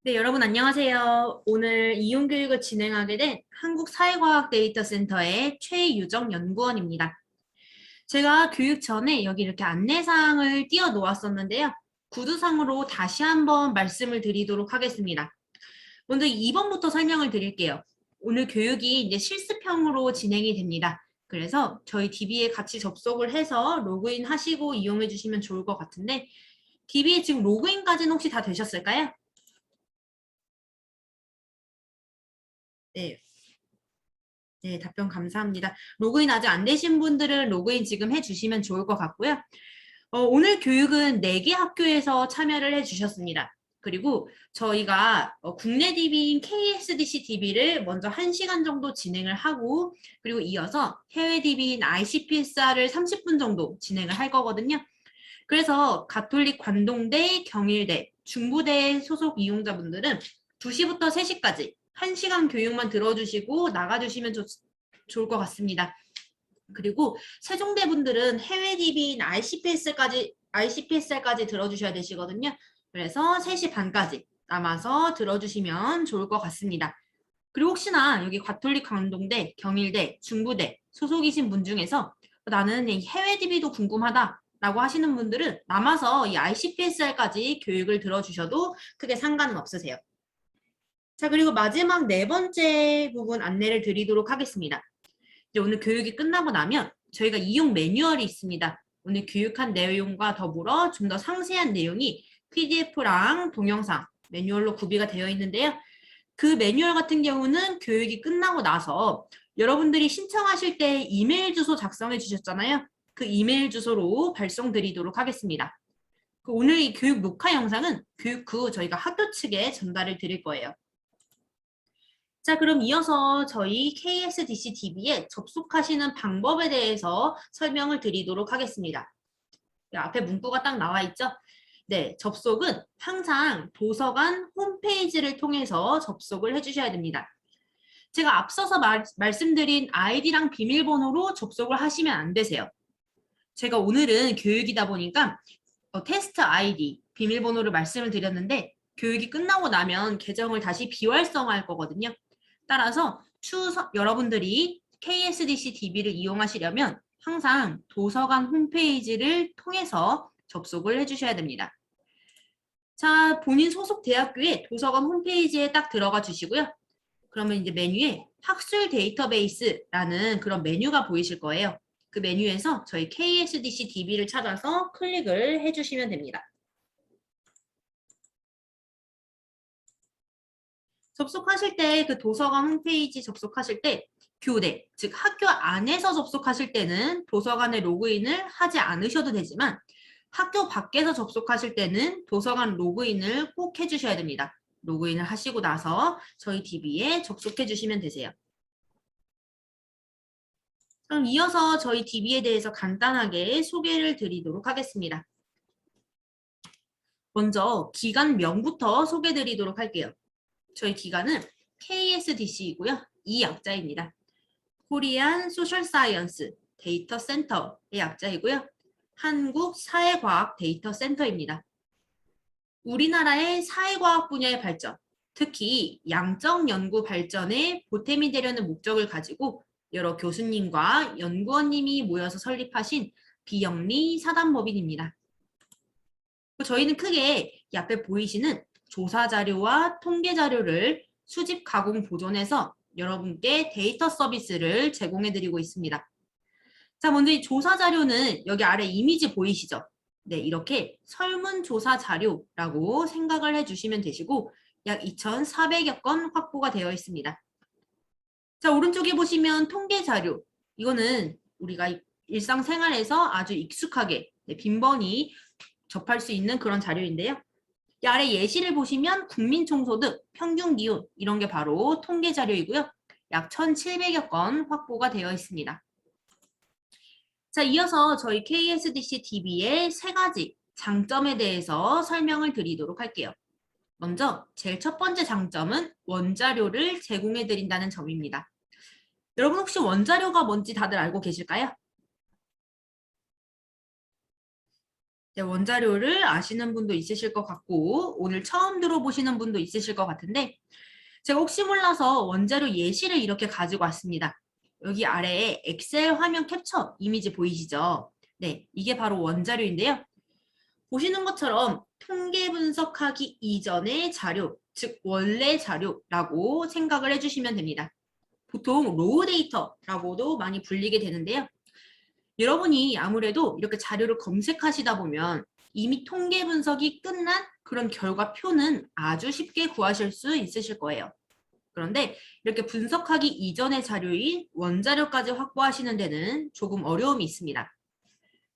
네, 여러분 안녕하세요. 오늘 이용교육을 진행하게 된 한국사회과학데이터센터의 최유정 연구원입니다. 제가 교육 전에 여기 이렇게 안내사항을 띄워 놓았었는데요. 구두상으로 다시 한번 말씀을 드리도록 하겠습니다. 먼저 2번부터 설명을 드릴게요. 오늘 교육이 이제 실습형으로 진행이 됩니다. 그래서 저희 DB에 같이 접속을 해서 로그인 하시고 이용해 주시면 좋을 것 같은데 DB에 지금 로그인까지는 혹시 다 되셨을까요? 네. 네, 답변 감사합니다. 로그인 아직 안 되신 분들은 로그인 지금 해주시면 좋을 것 같고요. 오늘 교육은 4개 학교에서 참여를 해주셨습니다. 그리고 저희가 국내 DB인 KSDC DB를 먼저 1시간 정도 진행을 하고 그리고 이어서 해외 DB인 ICPSR을 30분 정도 진행을 할 거거든요. 그래서 가톨릭 관동대, 경일대, 중부대 소속 이용자분들은 2시부터 3시까지 1시간 교육만 들어주시고 나가주시면 좋을 것 같습니다. 그리고 세종대 분들은 해외 DB인 ICPSR까지 들어주셔야 되시거든요. 그래서 3시 반까지 남아서 들어주시면 좋을 것 같습니다. 그리고 혹시나 여기 가톨릭 관동대, 경일대, 중부대 소속이신 분 중에서 나는 해외 DB도 궁금하다 라고 하시는 분들은 남아서 이 ICPSR까지 교육을 들어주셔도 크게 상관은 없으세요. 자, 그리고 마지막 4번째 부분 안내를 드리도록 하겠습니다. 이제 오늘 교육이 끝나고 나면 저희가 이용 매뉴얼이 있습니다. 오늘 교육한 내용과 더불어 좀 더 상세한 내용이 PDF랑 동영상 매뉴얼로 구비가 되어 있는데요. 그 매뉴얼 같은 경우는 교육이 끝나고 나서 여러분들이 신청하실 때 이메일 주소 작성해 주셨잖아요. 그 이메일 주소로 발송드리도록 하겠습니다. 오늘 이 교육 녹화 영상은 교육 후 저희가 학교 측에 전달을 드릴 거예요. 자, 그럼 이어서 저희 KSDC DB에 접속하시는 방법에 대해서 설명을 드리도록 하겠습니다. 앞에 문구가 딱 나와 있죠? 네, 접속은 항상 도서관 홈페이지를 통해서 접속을 해주셔야 됩니다. 제가 앞서서 말씀드린 아이디랑 비밀번호로 접속을 하시면 안 되세요. 제가 오늘은 교육이다 보니까 테스트 아이디, 비밀번호를 말씀을 드렸는데 교육이 끝나고 나면 계정을 다시 비활성화할 거거든요. 따라서 여러분들이 KSDC DB를 이용하시려면 항상 도서관 홈페이지를 통해서 접속을 해주셔야 됩니다. 자, 본인 소속 대학교의 도서관 홈페이지에 딱 들어가 주시고요. 그러면 이제 메뉴에 학술 데이터베이스라는 그런 메뉴가 보이실 거예요. 그 메뉴에서 저희 KSDC DB를 찾아서 클릭을 해주시면 됩니다. 접속하실 때 그 도서관 홈페이지 접속하실 때 교대, 즉 학교 안에서 접속하실 때는 도서관에 로그인을 하지 않으셔도 되지만 학교 밖에서 접속하실 때는 도서관 로그인을 꼭 해주셔야 됩니다. 로그인을 하시고 나서 저희 DB에 접속해 주시면 되세요. 그럼 이어서 저희 DB에 대해서 간단하게 소개를 드리도록 하겠습니다. 먼저 기관명부터 소개 드리도록 할게요. 저희 기관은 KSDC이고요. 이 약자입니다. 코리안 소셜 사이언스 데이터 센터의 약자이고요. 한국 사회과학 데이터 센터입니다. 우리나라의 사회과학 분야의 발전, 특히 양적 연구 발전에 보탬이 되려는 목적을 가지고 여러 교수님과 연구원님이 모여서 설립하신 비영리 사단법인입니다. 저희는 크게 이 앞에 보이시는 조사 자료와 통계 자료를 수집, 가공, 보존해서 여러분께 데이터 서비스를 제공해 드리고 있습니다. 자, 먼저 이 조사 자료는 여기 아래 이미지 보이시죠? 네, 이렇게 설문조사 자료라고 생각을 해주시면 되시고 약 2,400여 건 확보가 되어 있습니다. 자, 오른쪽에 보시면 통계 자료. 이거는 우리가 일상생활에서 아주 익숙하게 빈번히 접할 수 있는 그런 자료인데요. 이 아래 예시를 보시면 국민총소득, 평균기온 이런 게 바로 통계 자료이고요. 약 1,700여 건 확보가 되어 있습니다. 자, 이어서 저희 KSDC DB의 3가지 장점에 대해서 설명을 드리도록 할게요. 먼저 제일 첫 번째 장점은 원자료를 제공해 드린다는 점입니다. 여러분 혹시 원자료가 뭔지 다들 알고 계실까요? 네, 원자료를 아시는 분도 있으실 것 같고 오늘 처음 들어보시는 분도 있으실 것 같은데 제가 혹시 몰라서 원자료 예시를 이렇게 가지고 왔습니다. 여기 아래에 엑셀 화면 캡처 이미지 보이시죠? 네, 이게 바로 원자료인데요. 보시는 것처럼 통계 분석하기 이전의 자료, 즉 원래 자료라고 생각을 해주시면 됩니다. 보통 로우 데이터라고도 많이 불리게 되는데요. 여러분이 아무래도 이렇게 자료를 검색하시다 보면 이미 통계 분석이 끝난 그런 결과표는 아주 쉽게 구하실 수 있으실 거예요. 그런데 이렇게 분석하기 이전의 자료인 원자료까지 확보하시는 데는 조금 어려움이 있습니다.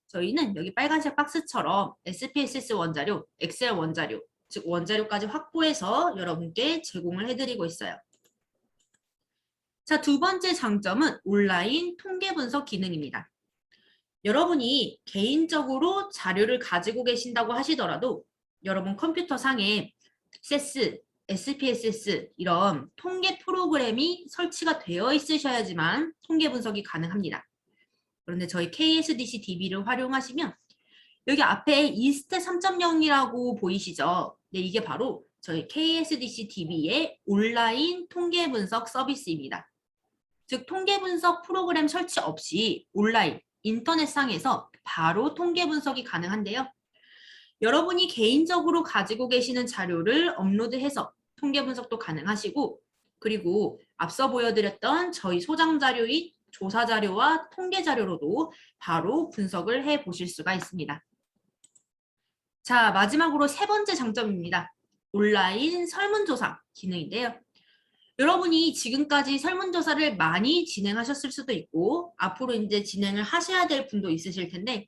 저희는 여기 빨간색 박스처럼 SPSS 원자료, 엑셀 원자료, 즉 원자료까지 확보해서 여러분께 제공을 해드리고 있어요. 자, 두 번째 장점은 온라인 통계 분석 기능입니다. 여러분이 개인적으로 자료를 가지고 계신다고 하시더라도 여러분 컴퓨터 상에 세스, SPSS 이런 통계 프로그램이 설치가 되어 있으셔야지만 통계 분석이 가능합니다. 그런데 저희 KSDC DB를 활용하시면 여기 앞에 이스트 3.0이라고 보이시죠? 네, 이게 바로 저희 KSDC DB의 온라인 통계 분석 서비스입니다. 즉 통계 분석 프로그램 설치 없이 온라인, 인터넷상에서 바로 통계 분석이 가능한데요. 여러분이 개인적으로 가지고 계시는 자료를 업로드해서 통계 분석도 가능하시고 그리고 앞서 보여드렸던 저희 소장 자료인 조사 자료와 통계 자료로도 바로 분석을 해 보실 수가 있습니다. 자, 마지막으로 세 번째 장점입니다. 온라인 설문조사 기능인데요. 여러분이 지금까지 설문조사를 많이 진행하셨을 수도 있고 앞으로 이제 진행을 하셔야 될 분도 있으실 텐데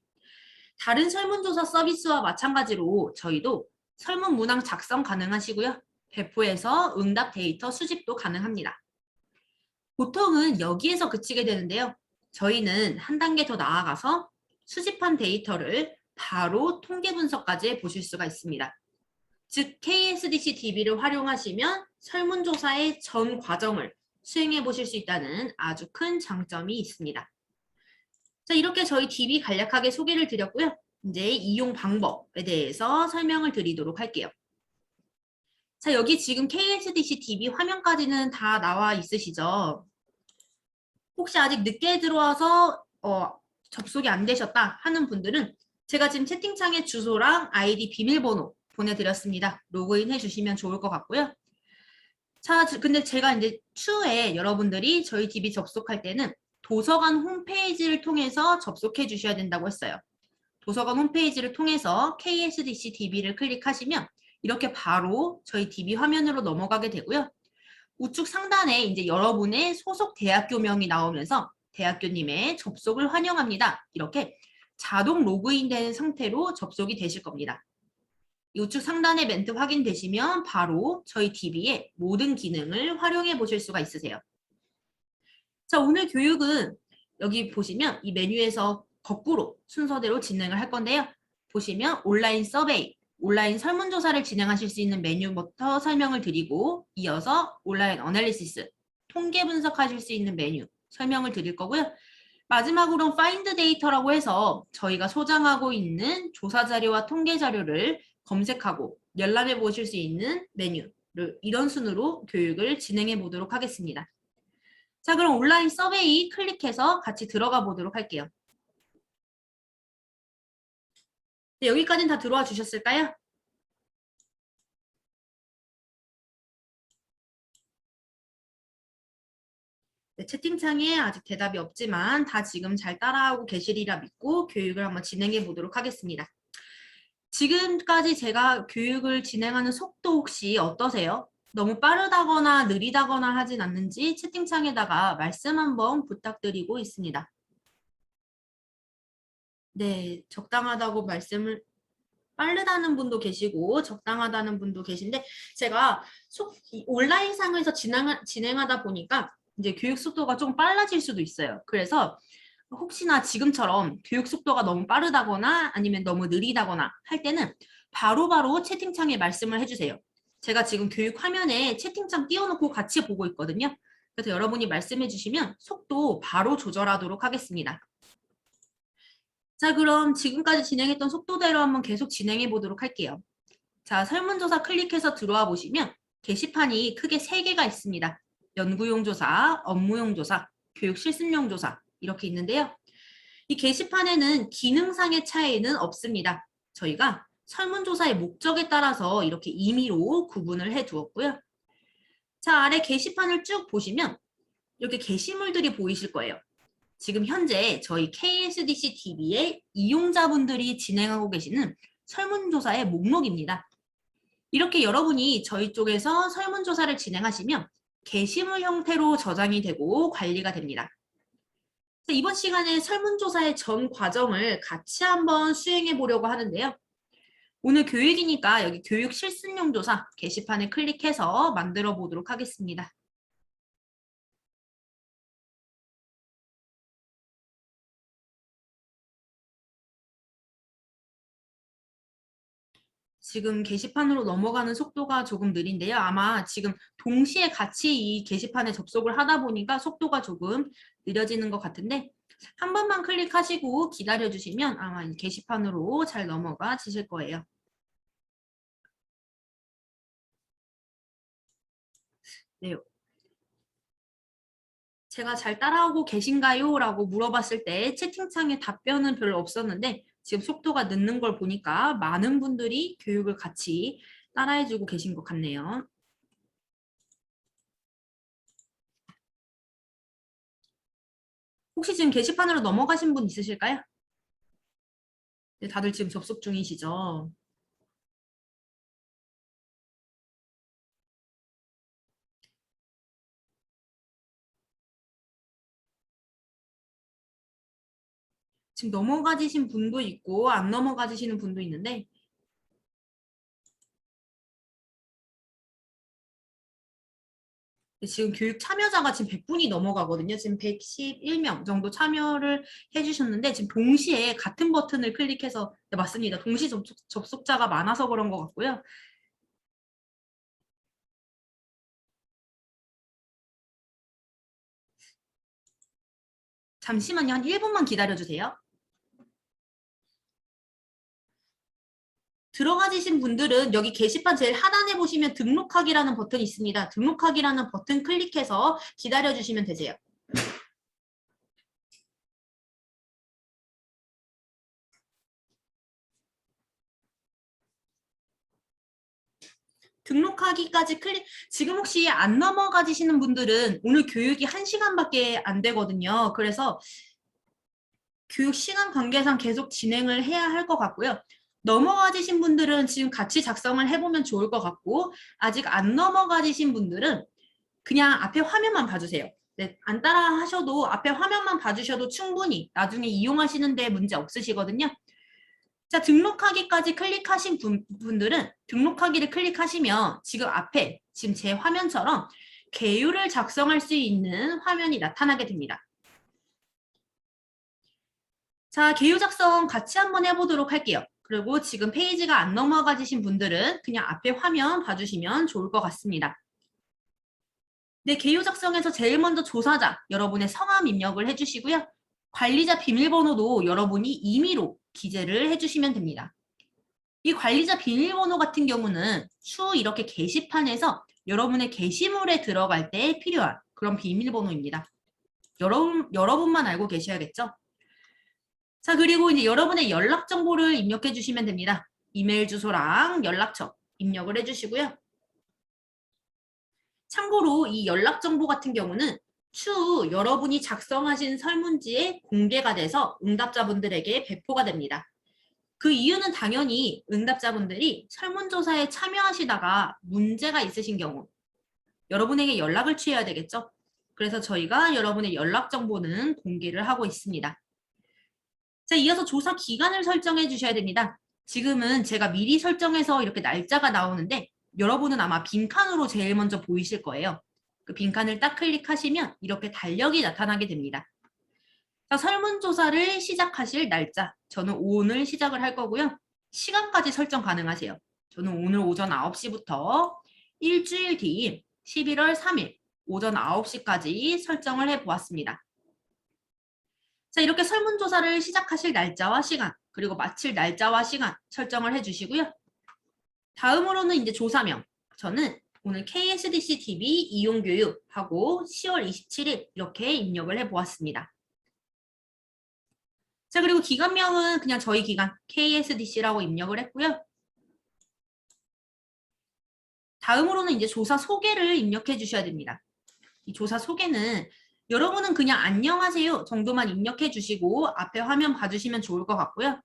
다른 설문조사 서비스와 마찬가지로 저희도 설문 문항 작성 가능하시고요. 배포해서 응답 데이터 수집도 가능합니다. 보통은 여기에서 그치게 되는데요. 저희는 한 단계 더 나아가서 수집한 데이터를 바로 통계 분석까지 해보실 수가 있습니다. 즉 KSDC DB를 활용하시면 설문조사의 전 과정을 수행해 보실 수 있다는 아주 큰 장점이 있습니다. 자, 이렇게 저희 DB 간략하게 소개를 드렸고요. 이제 이용 방법에 대해서 설명을 드리도록 할게요. 자, 여기 지금 KSDC DB 화면까지는 다 나와 있으시죠? 혹시 아직 늦게 들어와서 접속이 안 되셨다 하는 분들은 제가 지금 채팅창에 주소랑 아이디 비밀번호 보내드렸습니다. 로그인 해주시면 좋을 것 같고요. 자, 근데 제가 이제 추후에 여러분들이 저희 DB 접속할 때는 도서관 홈페이지를 통해서 접속해 주셔야 된다고 했어요. 도서관 홈페이지를 통해서 KSDC DB를 클릭하시면 이렇게 바로 저희 DB 화면으로 넘어가게 되고요. 우측 상단에 이제 여러분의 소속 대학교명이 나오면서 대학교님의 접속을 환영합니다. 이렇게 자동 로그인된 상태로 접속이 되실 겁니다. 우측 상단에 멘트 확인되시면 바로 저희 DB의 모든 기능을 활용해 보실 수가 있으세요. 자, 오늘 교육은 여기 보시면 이 메뉴에서 거꾸로 순서대로 진행을 할 건데요. 보시면 온라인 서베이, 온라인 설문조사를 진행하실 수 있는 메뉴부터 설명을 드리고 이어서 온라인 어널리시스, 통계 분석하실 수 있는 메뉴 설명을 드릴 거고요. 마지막으로는 Find Data라고 해서 저희가 소장하고 있는 조사 자료와 통계 자료를 검색하고 열람해 보실 수 있는 메뉴를 이런 순으로 교육을 진행해 보도록 하겠습니다. 자, 그럼 온라인 서베이 클릭해서 같이 들어가 보도록 할게요. 네, 여기까지는 다 들어와 주셨을까요? 네, 채팅창에 아직 대답이 없지만 다 지금 잘 따라하고 계시리라 믿고 교육을 한번 진행해 보도록 하겠습니다. 지금까지 제가 교육을 진행하는 속도 혹시 어떠세요? 너무 빠르다거나 느리다거나 하진 않는지 채팅창에다가 말씀 한번 부탁드리고 있습니다. 네, 적당하다고 말씀을 빠르다는 분도 계시고 적당하다는 분도 계신데 제가 온라인상에서 진행하다 보니까 이제 교육 속도가 좀 빨라질 수도 있어요. 그래서 혹시나 지금처럼 교육 속도가 너무 빠르다거나 아니면 너무 느리다거나 할 때는 바로바로 채팅창에 말씀을 해주세요. 제가 지금 교육 화면에 채팅창 띄워놓고 같이 보고 있거든요. 그래서 여러분이 말씀해 주시면 속도 바로 조절하도록 하겠습니다. 자, 그럼 지금까지 진행했던 속도대로 한번 계속 진행해 보도록 할게요. 자, 설문조사 클릭해서 들어와 보시면 게시판이 크게 3개가 있습니다. 연구용 조사, 업무용 조사, 교육 실습용 조사 이렇게 있는데요. 이 게시판에는 기능상의 차이는 없습니다. 저희가 설문조사의 목적에 따라서 이렇게 임의로 구분을 해 두었고요. 자, 아래 게시판을 쭉 보시면 이렇게 게시물들이 보이실 거예요. 지금 현재 저희 KSDC TV의 이용자분들이 진행하고 계시는 설문조사의 목록입니다. 이렇게 여러분이 저희 쪽에서 설문조사를 진행하시면 게시물 형태로 저장이 되고 관리가 됩니다. 이번 시간에 설문조사의 전 과정을 같이 한번 수행해 보려고 하는데요. 오늘 교육이니까 여기 교육 실습용 조사 게시판을 클릭해서 만들어 보도록 하겠습니다. 지금 게시판으로 넘어가는 속도가 조금 느린데요. 아마 지금 동시에 같이 이 게시판에 접속을 하다 보니까 속도가 조금 느려지는 것 같은데 한 번만 클릭하시고 기다려주시면 아마 이 게시판으로 잘 넘어가 지실 거예요. 네. 제가 잘 따라오고 계신가요? 라고 물어봤을 때 채팅창에 답변은 별로 없었는데 지금 속도가 늦는 걸 보니까 많은 분들이 교육을 같이 따라해주고 계신 것 같네요. 혹시 지금 게시판으로 넘어가신 분 있으실까요? 네, 다들 지금 접속 중이시죠? 지금 넘어가지신 분도 있고 안 넘어가지시는 분도 있는데 지금 교육 참여자가 지금 100분이 넘어가거든요. 지금 111명 정도 참여를 해주셨는데 지금 동시에 같은 버튼을 클릭해서 네, 맞습니다. 동시 접속자가 많아서 그런 것 같고요. 잠시만요. 한 1분만 기다려주세요. 들어가지신 분들은 여기 게시판 제일 하단에 보시면 등록하기라는 버튼이 있습니다. 등록하기라는 버튼 클릭해서 기다려주시면 되세요. 등록하기까지 지금 혹시 안 넘어가지시는 분들은 오늘 교육이 1시간밖에 안 되거든요. 그래서 교육 시간 관계상 계속 진행을 해야 할 것 같고요. 넘어가지신 분들은 지금 같이 작성을 해보면 좋을 것 같고 아직 안 넘어가지신 분들은 그냥 앞에 화면만 봐주세요. 네, 안 따라 하셔도 앞에 화면만 봐주셔도 충분히 나중에 이용하시는데 문제 없으시거든요. 자, 등록하기까지 클릭하신 분들은 등록하기를 클릭하시면 지금 앞에 지금 제 화면처럼 개요를 작성할 수 있는 화면이 나타나게 됩니다. 자, 개요 작성 같이 한번 해보도록 할게요. 그리고 지금 페이지가 안 넘어가지신 분들은 그냥 앞에 화면 봐주시면 좋을 것 같습니다. 네, 개요 작성에서 제일 먼저 조사자, 여러분의 성함 입력을 해주시고요. 관리자 비밀번호도 여러분이 임의로 기재를 해주시면 됩니다. 이 관리자 비밀번호 같은 경우는 추후 이렇게 게시판에서 여러분의 게시물에 들어갈 때 필요한 그런 비밀번호입니다. 여러분만 알고 계셔야겠죠? 자, 그리고 이제 여러분의 연락 정보를 입력해 주시면 됩니다. 이메일 주소랑 연락처 입력을 해주시고요. 참고로 이 연락 정보 같은 경우는 추후 여러분이 작성하신 설문지에 공개가 돼서 응답자분들에게 배포가 됩니다. 그 이유는 당연히 응답자분들이 설문조사에 참여하시다가 문제가 있으신 경우 여러분에게 연락을 취해야 되겠죠? 그래서 저희가 여러분의 연락 정보는 공개를 하고 있습니다. 자, 이어서 조사 기간을 설정해 주셔야 됩니다. 지금은 제가 미리 설정해서 이렇게 날짜가 나오는데 여러분은 아마 빈칸으로 제일 먼저 보이실 거예요. 그 빈칸을 딱 클릭하시면 이렇게 달력이 나타나게 됩니다. 자, 설문조사를 시작하실 날짜. 저는 오늘 시작을 할 거고요. 시간까지 설정 가능하세요. 저는 오늘 오전 9시부터 일주일 뒤인 11월 3일 오전 9시까지 설정을 해보았습니다. 자, 이렇게 설문조사를 시작하실 날짜와 시간, 그리고 마칠 날짜와 시간 설정을 해주시고요. 다음으로는 이제 조사명. 저는 오늘 KSDC TV 이용교육하고 10월 27일 이렇게 입력을 해보았습니다. 자, 그리고 기관명은 그냥 저희 기관 KSDC라고 입력을 했고요. 다음으로는 이제 조사 소개를 입력해 주셔야 됩니다. 이 조사 소개는 여러분은 그냥 안녕하세요 정도만 입력해 주시고 앞에 화면 봐주시면 좋을 것 같고요.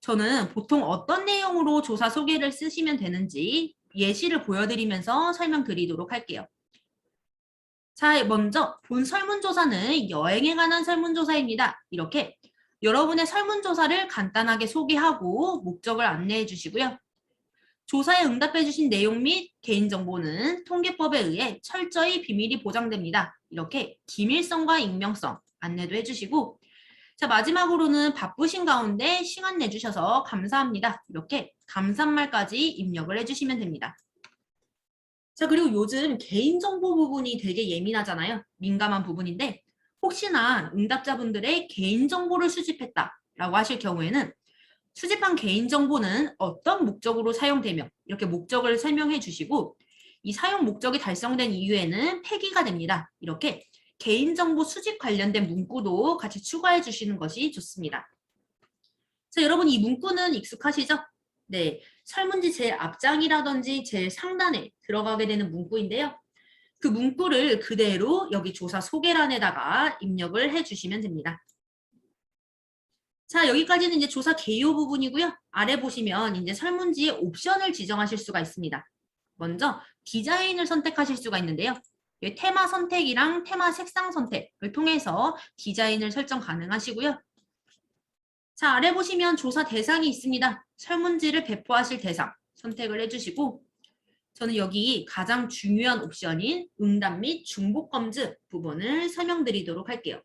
저는 보통 어떤 내용으로 조사 소개를 쓰시면 되는지 예시를 보여드리면서 설명드리도록 할게요. 자, 먼저 본 설문조사는 여행에 관한 설문조사입니다. 이렇게 여러분의 설문조사를 간단하게 소개하고 목적을 안내해 주시고요. 조사에 응답해 주신 내용 및 개인정보는 통계법에 의해 철저히 비밀이 보장됩니다. 이렇게 기밀성과 익명성 안내도 해주시고, 자, 마지막으로는 바쁘신 가운데 시간 내주셔서 감사합니다. 이렇게 감사말까지 입력을 해주시면 됩니다. 자, 그리고 요즘 개인정보 부분이 되게 예민하잖아요. 민감한 부분인데 혹시나 응답자분들의 개인정보를 수집했다라고 하실 경우에는 수집한 개인정보는 어떤 목적으로 사용되며 이렇게 목적을 설명해 주시고 이 사용 목적이 달성된 이후에는 폐기가 됩니다. 이렇게 개인정보 수집 관련된 문구도 같이 추가해 주시는 것이 좋습니다. 자, 여러분 이 문구는 익숙하시죠? 네, 설문지 제일 앞장이라든지 제일 상단에 들어가게 되는 문구인데요. 그 문구를 그대로 여기 조사 소개란에다가 입력을 해주시면 됩니다. 자, 여기까지는 이제 조사 개요 부분이고요. 아래 보시면 이제 설문지에 옵션을 지정하실 수가 있습니다. 먼저 디자인을 선택하실 수가 있는데요. 여기 테마 선택이랑 테마 색상 선택을 통해서 디자인을 설정 가능하시고요. 자, 아래 보시면 조사 대상이 있습니다. 설문지를 배포하실 대상 선택을 해주시고 저는 여기 가장 중요한 옵션인 응답 및 중복 검증 부분을 설명드리도록 할게요.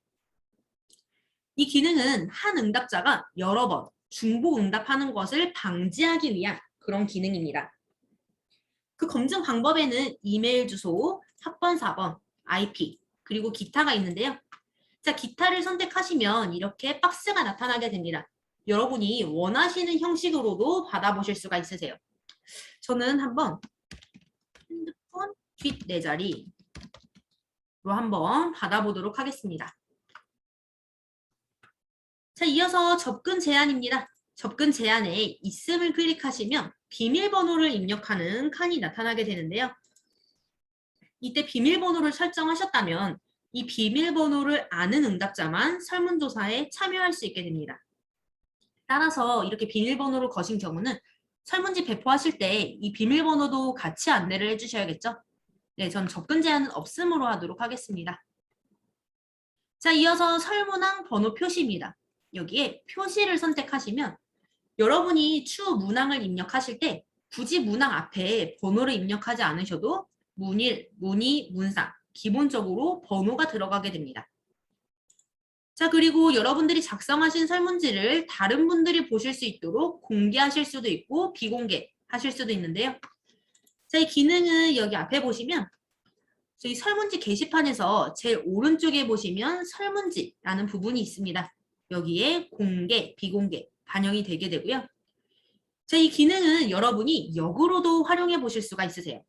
이 기능은 한 응답자가 여러 번 중복 응답하는 것을 방지하기 위한 그런 기능입니다. 그 검증 방법에는 이메일 주소, 학번 4번, IP, 그리고 기타가 있는데요. 자, 기타를 선택하시면 이렇게 박스가 나타나게 됩니다. 여러분이 원하시는 형식으로도 받아보실 수가 있으세요. 저는 한번 핸드폰 뒷 4자리로 한번 받아보도록 하겠습니다. 자, 이어서 접근 제한입니다. 접근 제한에 있음을 클릭하시면 비밀번호를 입력하는 칸이 나타나게 되는데요. 이때 비밀번호를 설정하셨다면 이 비밀번호를 아는 응답자만 설문조사에 참여할 수 있게 됩니다. 따라서 이렇게 비밀번호를 거신 경우는 설문지 배포하실 때 이 비밀번호도 같이 안내를 해주셔야겠죠? 네, 전 접근 제한은 없음으로 하도록 하겠습니다. 자, 이어서 설문항 번호 표시입니다. 여기에 표시를 선택하시면 여러분이 추후 문항을 입력하실 때 굳이 문항 앞에 번호를 입력하지 않으셔도 문일, 문의, 문상 기본적으로 번호가 들어가게 됩니다. 자, 그리고 여러분들이 작성하신 설문지를 다른 분들이 보실 수 있도록 공개하실 수도 있고 비공개 하실 수도 있는데요. 자, 이 기능은 여기 앞에 보시면 저희 설문지 게시판에서 제일 오른쪽에 보시면 설문지라는 부분이 있습니다. 여기에 공개, 비공개 반영이 되게 되고요. 자, 이 기능은 여러분이 역으로도 활용해 보실 수가 있으세요.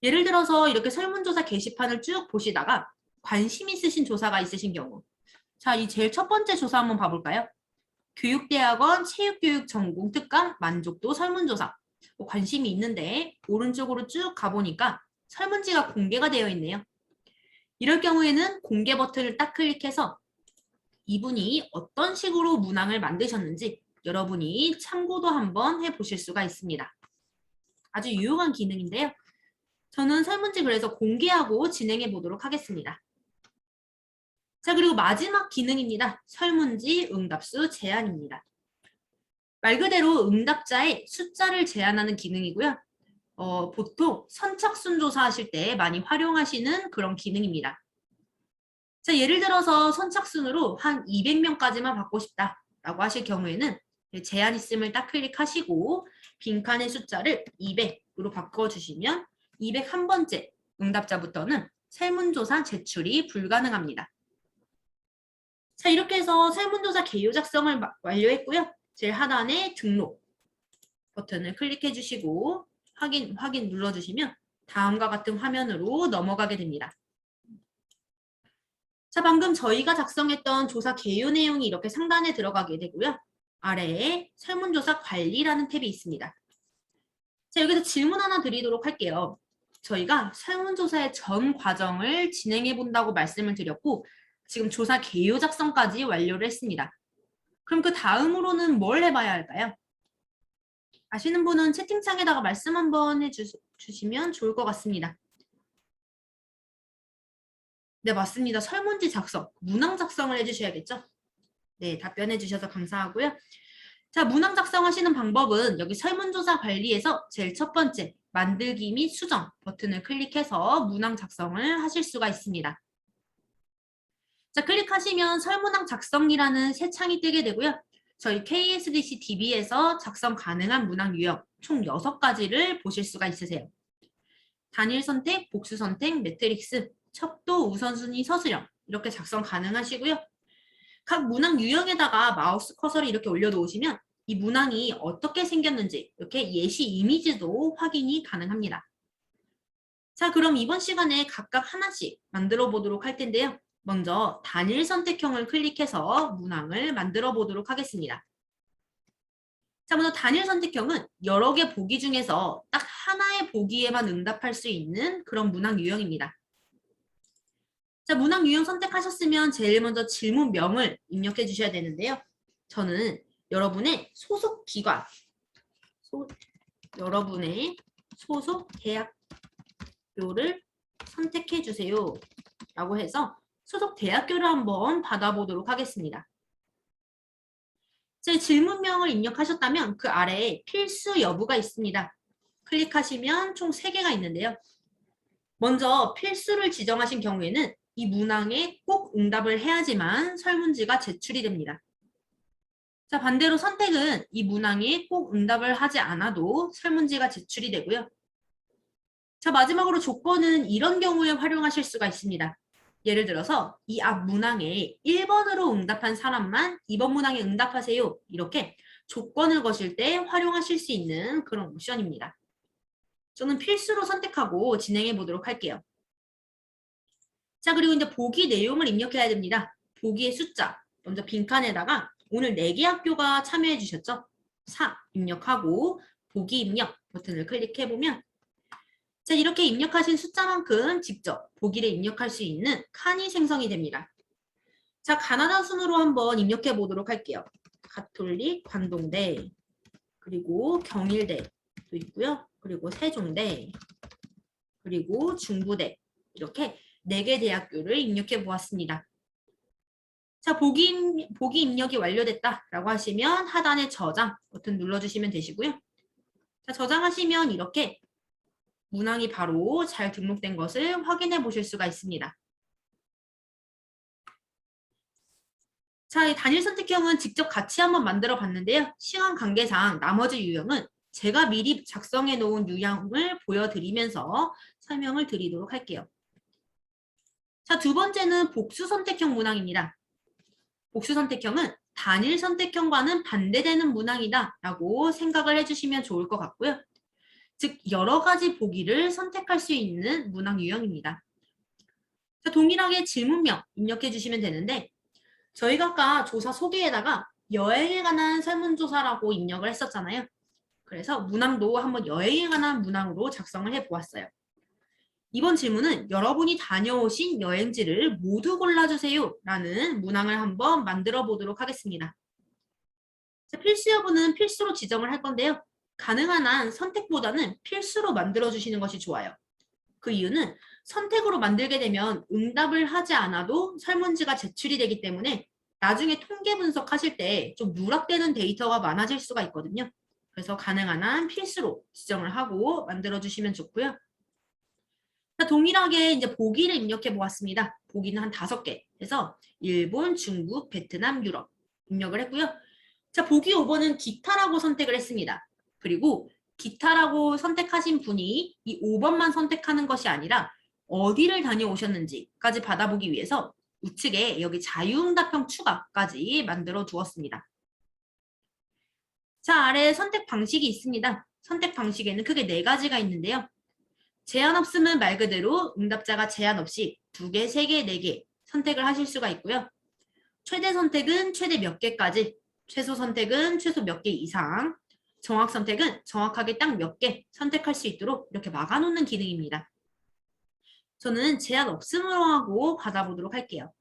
예를 들어서 이렇게 설문조사 게시판을 쭉 보시다가 관심 있으신 조사가 있으신 경우 자, 이 제일 첫 번째 조사 한번 봐볼까요? 교육대학원 체육교육 전공 특강 만족도 설문조사 관심이 있는데 오른쪽으로 쭉 가보니까 설문지가 공개가 되어 있네요. 이럴 경우에는 공개 버튼을 딱 클릭해서 이분이 어떤 식으로 문항을 만드셨는지 여러분이 참고도 한번 해보실 수가 있습니다. 아주 유용한 기능인데요. 저는 설문지 그래서 공개하고 진행해 보도록 하겠습니다. 자, 그리고 마지막 기능입니다. 설문지 응답수 제한입니다. 말 그대로 응답자의 숫자를 제한하는 기능이고요. 보통 선착순 조사하실 때 많이 활용하시는 그런 기능입니다. 자, 예를 들어서 선착순으로 한 200명까지만 받고 싶다라고 하실 경우에는 제한 있음을 딱 클릭하시고 빈칸의 숫자를 200으로 바꿔주시면 201번째 응답자부터는 설문조사 제출이 불가능합니다. 자, 이렇게 해서 설문조사 개요 작성을 완료했고요. 제일 하단에 등록 버튼을 클릭해 주시고 확인 눌러주시면 다음과 같은 화면으로 넘어가게 됩니다. 자, 방금 저희가 작성했던 조사 개요 내용이 이렇게 상단에 들어가게 되고요. 아래에 설문조사 관리라는 탭이 있습니다. 자, 여기서 질문 하나 드리도록 할게요. 저희가 설문조사의 전 과정을 진행해 본다고 말씀을 드렸고 지금 조사 개요 작성까지 완료를 했습니다. 그럼 그 다음으로는 뭘 해봐야 할까요? 아시는 분은 채팅창에다가 말씀 한번 해주시면 좋을 것 같습니다. 네, 맞습니다. 설문지 작성, 문항 작성을 해주셔야겠죠? 네, 답변해 주셔서 감사하고요. 자, 문항 작성하시는 방법은 여기 설문조사 관리에서 제일 첫 번째 만들기 및 수정 버튼을 클릭해서 문항 작성을 하실 수가 있습니다. 자, 클릭하시면 설문항 작성이라는 새 창이 뜨게 되고요. 저희 KSDC DB에서 작성 가능한 문항 유형 총 6가지를 보실 수가 있으세요. 단일 선택, 복수 선택, 매트릭스, 척도, 우선순위, 서술형 이렇게 작성 가능하시고요. 각 문항 유형에다가 마우스 커서를 이렇게 올려놓으시면 이 문항이 어떻게 생겼는지 이렇게 예시 이미지도 확인이 가능합니다. 자, 그럼 이번 시간에 각각 하나씩 만들어 보도록 할 텐데요. 먼저 단일 선택형을 클릭해서 문항을 만들어 보도록 하겠습니다. 자, 먼저 단일 선택형은 여러 개 보기 중에서 딱 하나의 보기에만 응답할 수 있는 그런 문항 유형입니다. 자, 문항 유형 선택하셨으면 제일 먼저 질문명을 입력해 주셔야 되는데요. 저는 여러분의 소속 기관, 여러분의 소속 대학교를 선택해 주세요 라고 해서 소속 대학교를 한번 받아보도록 하겠습니다. 제 질문명을 입력하셨다면 그 아래에 필수 여부가 있습니다. 클릭하시면 총 3개가 있는데요. 먼저 필수를 지정하신 경우에는 이 문항에 꼭 응답을 해야지만 설문지가 제출이 됩니다. 자, 반대로 선택은 이 문항에 꼭 응답을 하지 않아도 설문지가 제출이 되고요. 자, 마지막으로 조건은 이런 경우에 활용하실 수가 있습니다. 예를 들어서 이 앞 문항에 1번으로 응답한 사람만 2번 문항에 응답하세요. 이렇게 조건을 거실 때 활용하실 수 있는 그런 옵션입니다. 저는 필수로 선택하고 진행해 보도록 할게요. 자, 그리고 이제 보기 내용을 입력해야 됩니다. 보기의 숫자. 먼저 빈칸에다가 오늘 4개 학교가 참여해 주셨죠? 4 입력하고 보기 입력 버튼을 클릭해 보면 자, 이렇게 입력하신 숫자만큼 직접 보기를 입력할 수 있는 칸이 생성이 됩니다. 자, 가나다 순으로 한번 입력해 보도록 할게요. 가톨릭, 관동대, 그리고 경일대도 있고요. 그리고 세종대, 그리고 중부대 이렇게 4개 대학교를 입력해 보았습니다. 자, 보기 입력이 완료됐다라고 하시면 하단에 저장 버튼 눌러주시면 되시고요. 자, 저장하시면 이렇게 문항이 바로 잘 등록된 것을 확인해 보실 수가 있습니다. 자, 이 단일 선택형은 직접 같이 한번 만들어 봤는데요. 시간 관계상 나머지 유형은 제가 미리 작성해 놓은 유형을 보여드리면서 설명을 드리도록 할게요. 자, 두 번째는 복수 선택형 문항입니다. 복수 선택형은 단일 선택형과는 반대되는 문항이다 라고 생각을 해주시면 좋을 것 같고요. 즉 여러 가지 보기를 선택할 수 있는 문항 유형입니다. 자, 동일하게 질문명 입력해 주시면 되는데 저희가 아까 조사 소개에다가 여행에 관한 설문조사라고 입력을 했었잖아요. 그래서 문항도 한번 여행에 관한 문항으로 작성을 해보았어요. 이번 질문은 여러분이 다녀오신 여행지를 모두 골라주세요 라는 문항을 한번 만들어 보도록 하겠습니다. 자, 필수 여부는 필수로 지정을 할 건데요. 가능한 한 선택보다는 필수로 만들어주시는 것이 좋아요. 그 이유는 선택으로 만들게 되면 응답을 하지 않아도 설문지가 제출이 되기 때문에 나중에 통계 분석하실 때 좀 누락되는 데이터가 많아질 수가 있거든요. 그래서 가능한 한 필수로 지정을 하고 만들어주시면 좋고요. 자, 동일하게 이제 보기를 입력해 보았습니다. 보기는 한 5개 해서 일본, 중국, 베트남, 유럽 입력을 했고요. 자, 보기 5번은 기타라고 선택을 했습니다. 그리고 기타라고 선택하신 분이 이 5번만 선택하는 것이 아니라 어디를 다녀오셨는지까지 받아보기 위해서 우측에 여기 자유응답형 추가까지 만들어 두었습니다. 자, 아래에 선택 방식이 있습니다. 선택 방식에는 크게 4가지가 있는데요. 제한 없음은 말 그대로 응답자가 제한 없이 2개, 3개, 4개 선택을 하실 수가 있고요. 최대 선택은 최대 몇 개까지, 최소 선택은 최소 몇 개 이상, 정확 선택은 정확하게 딱 몇 개 선택할 수 있도록 이렇게 막아놓는 기능입니다. 저는 제한 없음으로 하고 받아보도록 할게요.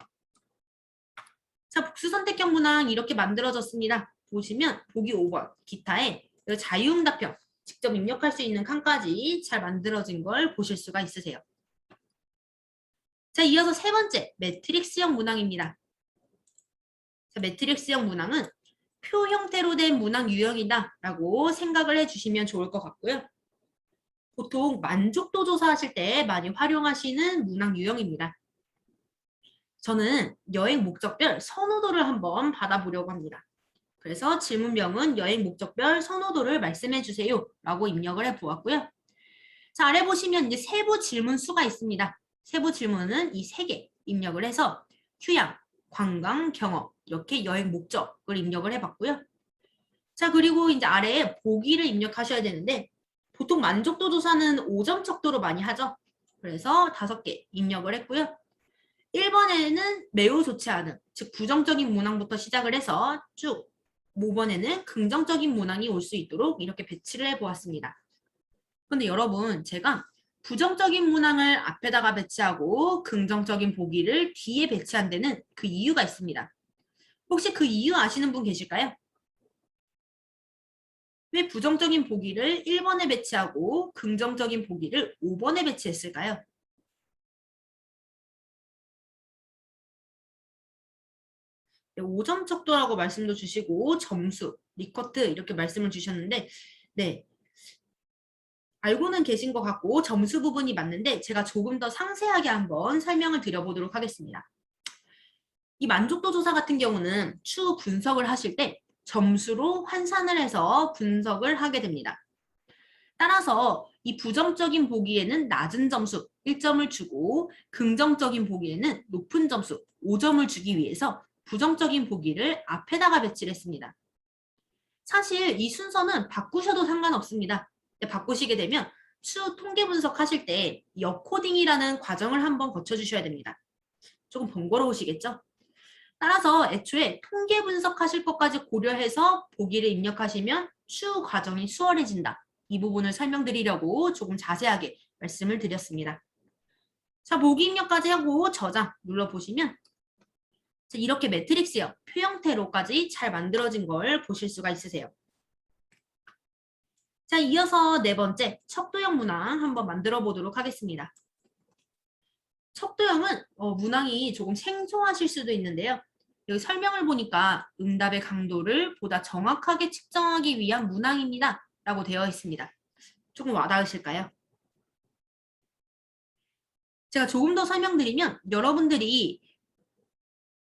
자, 복수 선택형 문항 이렇게 만들어졌습니다. 보시면 보기 5번 기타에 자유응답형 직접 입력할 수 있는 칸까지 잘 만들어진 걸 보실 수가 있으세요. 자, 이어서 3번째 매트릭스형 문항입니다. 자, 매트릭스형 문항은 표 형태로 된 문항 유형이다 라고 생각을 해주시면 좋을 것 같고요. 보통 만족도 조사하실 때 많이 활용하시는 문항 유형입니다. 저는 여행 목적별 선호도를 한번 받아보려고 합니다. 그래서 질문명은 여행 목적별 선호도를 말씀해 주세요 라고 입력을 해보았고요. 자, 아래 보시면 이제 세부 질문 수가 있습니다. 세부 질문은 이 3개 입력을 해서 휴양, 관광, 경험 이렇게 여행 목적을 입력을 해봤고요. 자, 그리고 이제 아래에 보기를 입력하셔야 되는데 보통 만족도 조사는 5점 척도로 많이 하죠. 그래서 5개 입력을 했고요. 1번에는 매우 좋지 않은, 즉 부정적인 문항부터 시작을 해서 쭉 5번에는 긍정적인 문항이 올 수 있도록 이렇게 배치를 해보았습니다. 근데 여러분, 제가 부정적인 문항을 앞에다가 배치하고 긍정적인 보기를 뒤에 배치한 데는 그 이유가 있습니다. 혹시 그 이유 아시는 분 계실까요? 왜 부정적인 보기를 1번에 배치하고 긍정적인 보기를 5번에 배치했을까요? 5점 척도라고 말씀도 주시고 점수, 리커트 이렇게 말씀을 주셨는데 네, 알고는 계신 것 같고 점수 부분이 맞는데 제가 조금 더 상세하게 한번 설명을 드려보도록 하겠습니다. 이 만족도 조사 같은 경우는 추후 분석을 하실 때 점수로 환산을 해서 분석을 하게 됩니다. 따라서 이 부정적인 보기에는 낮은 점수 1점을 주고 긍정적인 보기에는 높은 점수 5점을 주기 위해서 부정적인 보기를 앞에다가 배치를 했습니다. 사실 이 순서는 바꾸셔도 상관없습니다. 바꾸시게 되면 추후 통계 분석하실 때 역코딩이라는 과정을 한번 거쳐주셔야 됩니다. 조금 번거로우시겠죠? 따라서 애초에 통계 분석하실 것까지 고려해서 보기를 입력하시면 추후 과정이 수월해진다. 이 부분을 설명드리려고 조금 자세하게 말씀을 드렸습니다. 자, 보기 입력까지 하고 저장 눌러보시면 이렇게 매트릭스형 표 형태로까지 잘 만들어진 걸 보실 수가 있으세요. 자, 이어서 4번째 척도형 문항 한번 만들어 보도록 하겠습니다. 척도형은 문항이 조금 생소하실 수도 있는데요. 여기 설명을 보니까 응답의 강도를 보다 정확하게 측정하기 위한 문항입니다. 라고 되어 있습니다. 조금 와닿으실까요? 제가 조금 더 설명드리면 여러분들이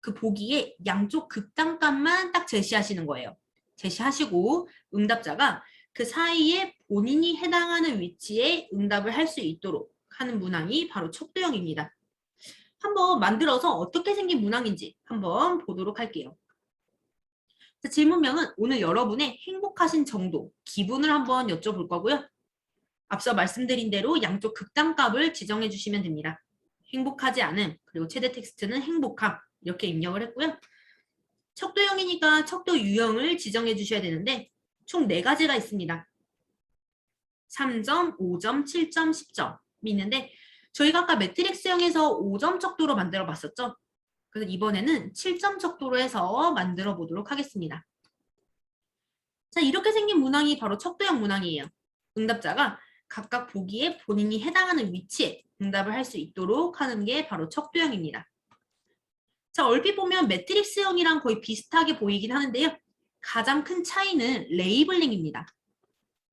그 보기에 양쪽 극단값만 딱 제시하시는 거예요. 제시하시고 응답자가 그 사이에 본인이 해당하는 위치에 응답을 할 수 있도록 하는 문항이 바로 척도형입니다. 한번 만들어서 어떻게 생긴 문항인지 한번 보도록 할게요. 질문명은 오늘 여러분의 행복하신 정도, 기분을 한번 여쭤볼 거고요. 앞서 말씀드린 대로 양쪽 극단값을 지정해 주시면 됩니다. 행복하지 않음, 그리고 최대 텍스트는 행복함 이렇게 입력을 했고요. 척도형이니까 척도 유형을 지정해 주셔야 되는데 총 4가지가 있습니다. 3점, 5점, 7점, 10점이 있는데 저희가 아까 매트릭스형에서 5점 척도로 만들어 봤었죠. 그래서 이번에는 7점 척도로 해서 만들어 보도록 하겠습니다. 자, 이렇게 생긴 문항이 바로 척도형 문항이에요. 응답자가 각각 보기에 본인이 해당하는 위치에 응답을 할 수 있도록 하는 게 바로 척도형입니다. 자, 얼핏 보면 매트릭스형이랑 거의 비슷하게 보이긴 하는데요. 가장 큰 차이는 레이블링입니다.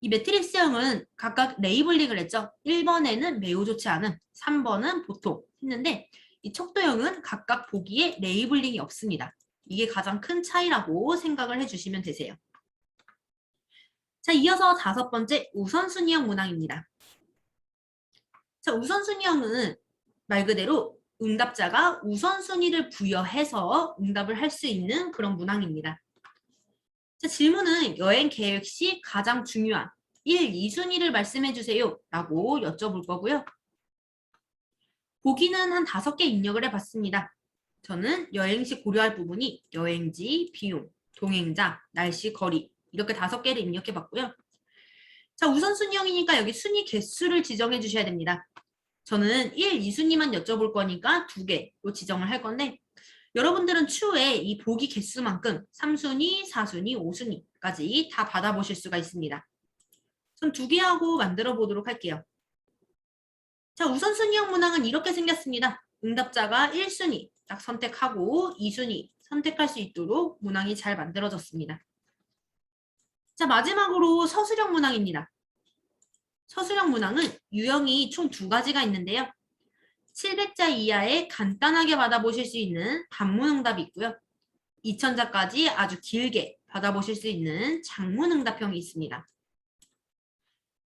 이 매트릭스형은 각각 레이블링을 했죠. 1번에는 매우 좋지 않은, 3번은 보통 했는데 이 척도형은 각각 보기에 레이블링이 없습니다. 이게 가장 큰 차이라고 생각을 해주시면 되세요. 자, 이어서 5번째 우선순위형 문항입니다. 자, 우선순위형은 말 그대로 응답자가 우선순위를 부여해서 응답을 할 수 있는 그런 문항입니다. 자, 질문은 여행 계획 시 가장 중요한 1, 2순위를 말씀해 주세요 라고 여쭤볼 거고요. 보기는 한 5개 입력을 해봤습니다. 저는 여행 시 고려할 부분이 여행지, 비용, 동행자, 날씨, 거리 이렇게 5개를 입력해봤고요. 자, 우선순위형이니까 여기 순위 개수를 지정해 주셔야 됩니다. 저는 1, 2순위만 여쭤볼 거니까 2개로 지정을 할 건데 여러분들은 추후에 이 보기 개수만큼 3순위, 4순위, 5순위까지 다 받아보실 수가 있습니다. 전 2개 하고 만들어 보도록 할게요. 자, 우선순위형 문항은 이렇게 생겼습니다. 응답자가 1순위 딱 선택하고 2순위 선택할 수 있도록 문항이 잘 만들어졌습니다. 자, 마지막으로 서술형 문항입니다. 서술형 문항은 유형이 총 2가지가 있는데요. 700자 이하의 간단하게 받아보실 수 있는 단문응답이 있고요. 2000자까지 아주 길게 받아보실 수 있는 장문응답형이 있습니다.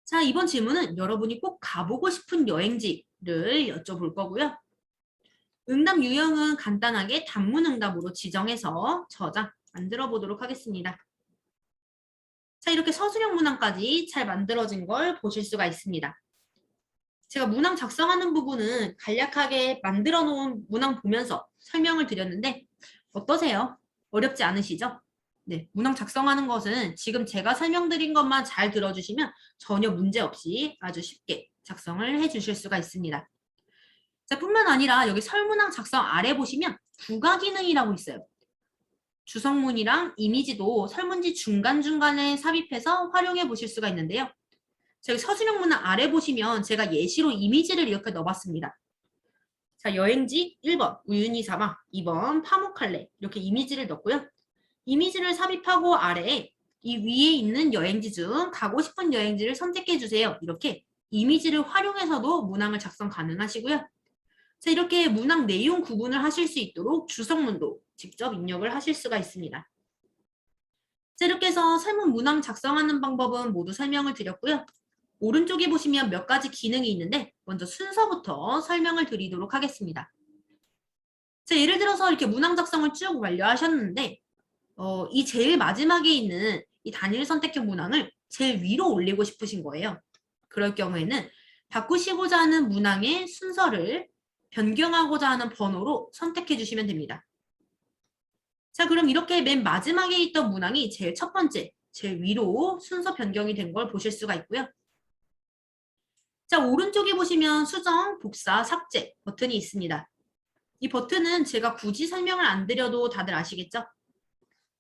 자, 이번 질문은 여러분이 꼭 가보고 싶은 여행지를 여쭤볼 거고요. 응답 유형은 간단하게 단문응답으로 지정해서 저장 만들어 보도록 하겠습니다. 자, 이렇게 서술형 문항까지 잘 만들어진 걸 보실 수가 있습니다. 제가 문항 작성하는 부분은 간략하게 만들어 놓은 문항 보면서 설명을 드렸는데 어떠세요? 어렵지 않으시죠? 네, 문항 작성하는 것은 지금 제가 설명드린 것만 잘 들어주시면 전혀 문제 없이 아주 쉽게 작성을 해 주실 수가 있습니다. 자, 뿐만 아니라 여기 설문항 작성 아래 보시면 부가 기능이라고 있어요. 주성문이랑 이미지도 설문지 중간중간에 삽입해서 활용해 보실 수가 있는데요. 저기 서술형 문항 아래 보시면 제가 예시로 이미지를 이렇게 넣어봤습니다. 자, 여행지 1번 우유니 사막, 2번 파묵칼레 이렇게 이미지를 넣고요. 이미지를 삽입하고 아래에 이 위에 있는 여행지 중 가고 싶은 여행지를 선택해 주세요. 이렇게 이미지를 활용해서도 문항을 작성 가능하시고요. 자, 이렇게 문항 내용 구분을 하실 수 있도록 주성문도 직접 입력을 하실 수가 있습니다. 자, 이렇게 해서 설문 문항 작성하는 방법은 모두 설명을 드렸고요. 오른쪽에 보시면 몇 가지 기능이 있는데 먼저 순서부터 설명을 드리도록 하겠습니다. 자, 예를 들어서 이렇게 문항 작성을 쭉 완료하셨는데 이 제일 마지막에 있는 이 단일 선택형 문항을 제일 위로 올리고 싶으신 거예요. 그럴 경우에는 바꾸시고자 하는 문항의 순서를 변경하고자 하는 번호로 선택해 주시면 됩니다. 자, 그럼 이렇게 맨 마지막에 있던 문항이 제일 첫 번째, 제일 위로 순서 변경이 된 걸 보실 수가 있고요. 자, 오른쪽에 보시면 수정, 복사, 삭제 버튼이 있습니다. 이 버튼은 제가 굳이 설명을 안 드려도 다들 아시겠죠?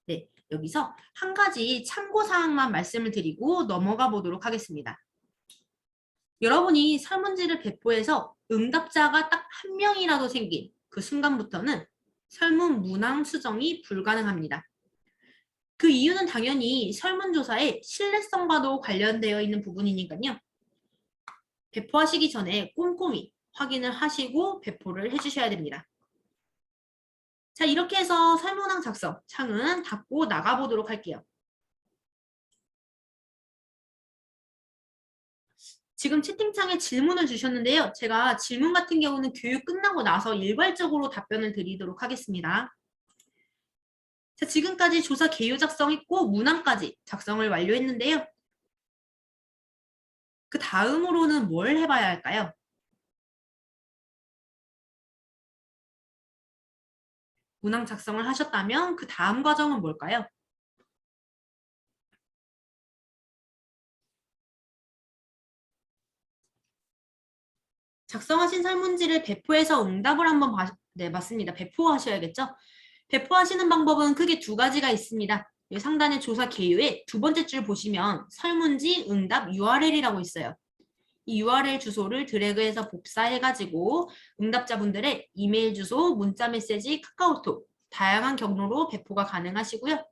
네, 여기서 한 가지 참고사항만 말씀을 드리고 넘어가 보도록 하겠습니다. 여러분이 설문지를 배포해서 응답자가 딱 한 명이라도 생긴 그 순간부터는 설문 문항 수정이 불가능합니다. 그 이유는 당연히 설문조사의 신뢰성과도 관련되어 있는 부분이니까요. 배포하시기 전에 꼼꼼히 확인을 하시고 배포를 해주셔야 됩니다. 자, 이렇게 해서 설문항 작성 창은 닫고 나가보도록 할게요. 지금 채팅창에 질문을 주셨는데요. 제가 질문 같은 경우는 교육 끝나고 나서 일괄적으로 답변을 드리도록 하겠습니다. 자, 지금까지 조사 개요 작성했고 문항까지 작성을 완료했는데요. 그 다음으로는 뭘 해봐야 할까요? 문항 작성을 하셨다면 그 다음 과정은 뭘까요? 작성하신 설문지를 배포해서 응답을 한번 네, 맞습니다. 배포하셔야겠죠? 배포하시는 방법은 크게 2가지가 있습니다. 상단의 조사 개요의 2번째 줄 보시면 설문지 응답 URL이라고 있어요. 이 URL 주소를 드래그해서 복사해가지고 응답자분들의 이메일 주소, 문자 메시지, 카카오톡 다양한 경로로 배포가 가능하시고요.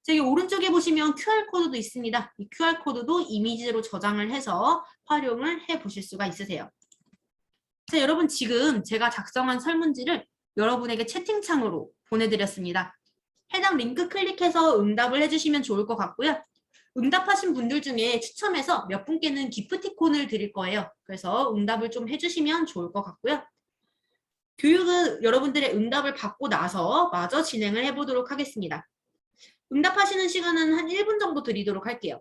저기 오른쪽에 보시면 QR코드도 있습니다. 이 QR코드도 이미지로 저장을 해서 활용을 해보실 수가 있으세요. 자, 여러분 지금 제가 작성한 설문지를 여러분에게 채팅창으로 보내드렸습니다. 해당 링크 클릭해서 응답을 해주시면 좋을 것 같고요. 응답하신 분들 중에 추첨해서 몇 분께는 기프티콘을 드릴 거예요. 그래서 응답을 좀 해주시면 좋을 것 같고요. 교육은 여러분들의 응답을 받고 나서 마저 진행을 해보도록 하겠습니다. 응답하시는 시간은 한 1분 정도 드리도록 할게요.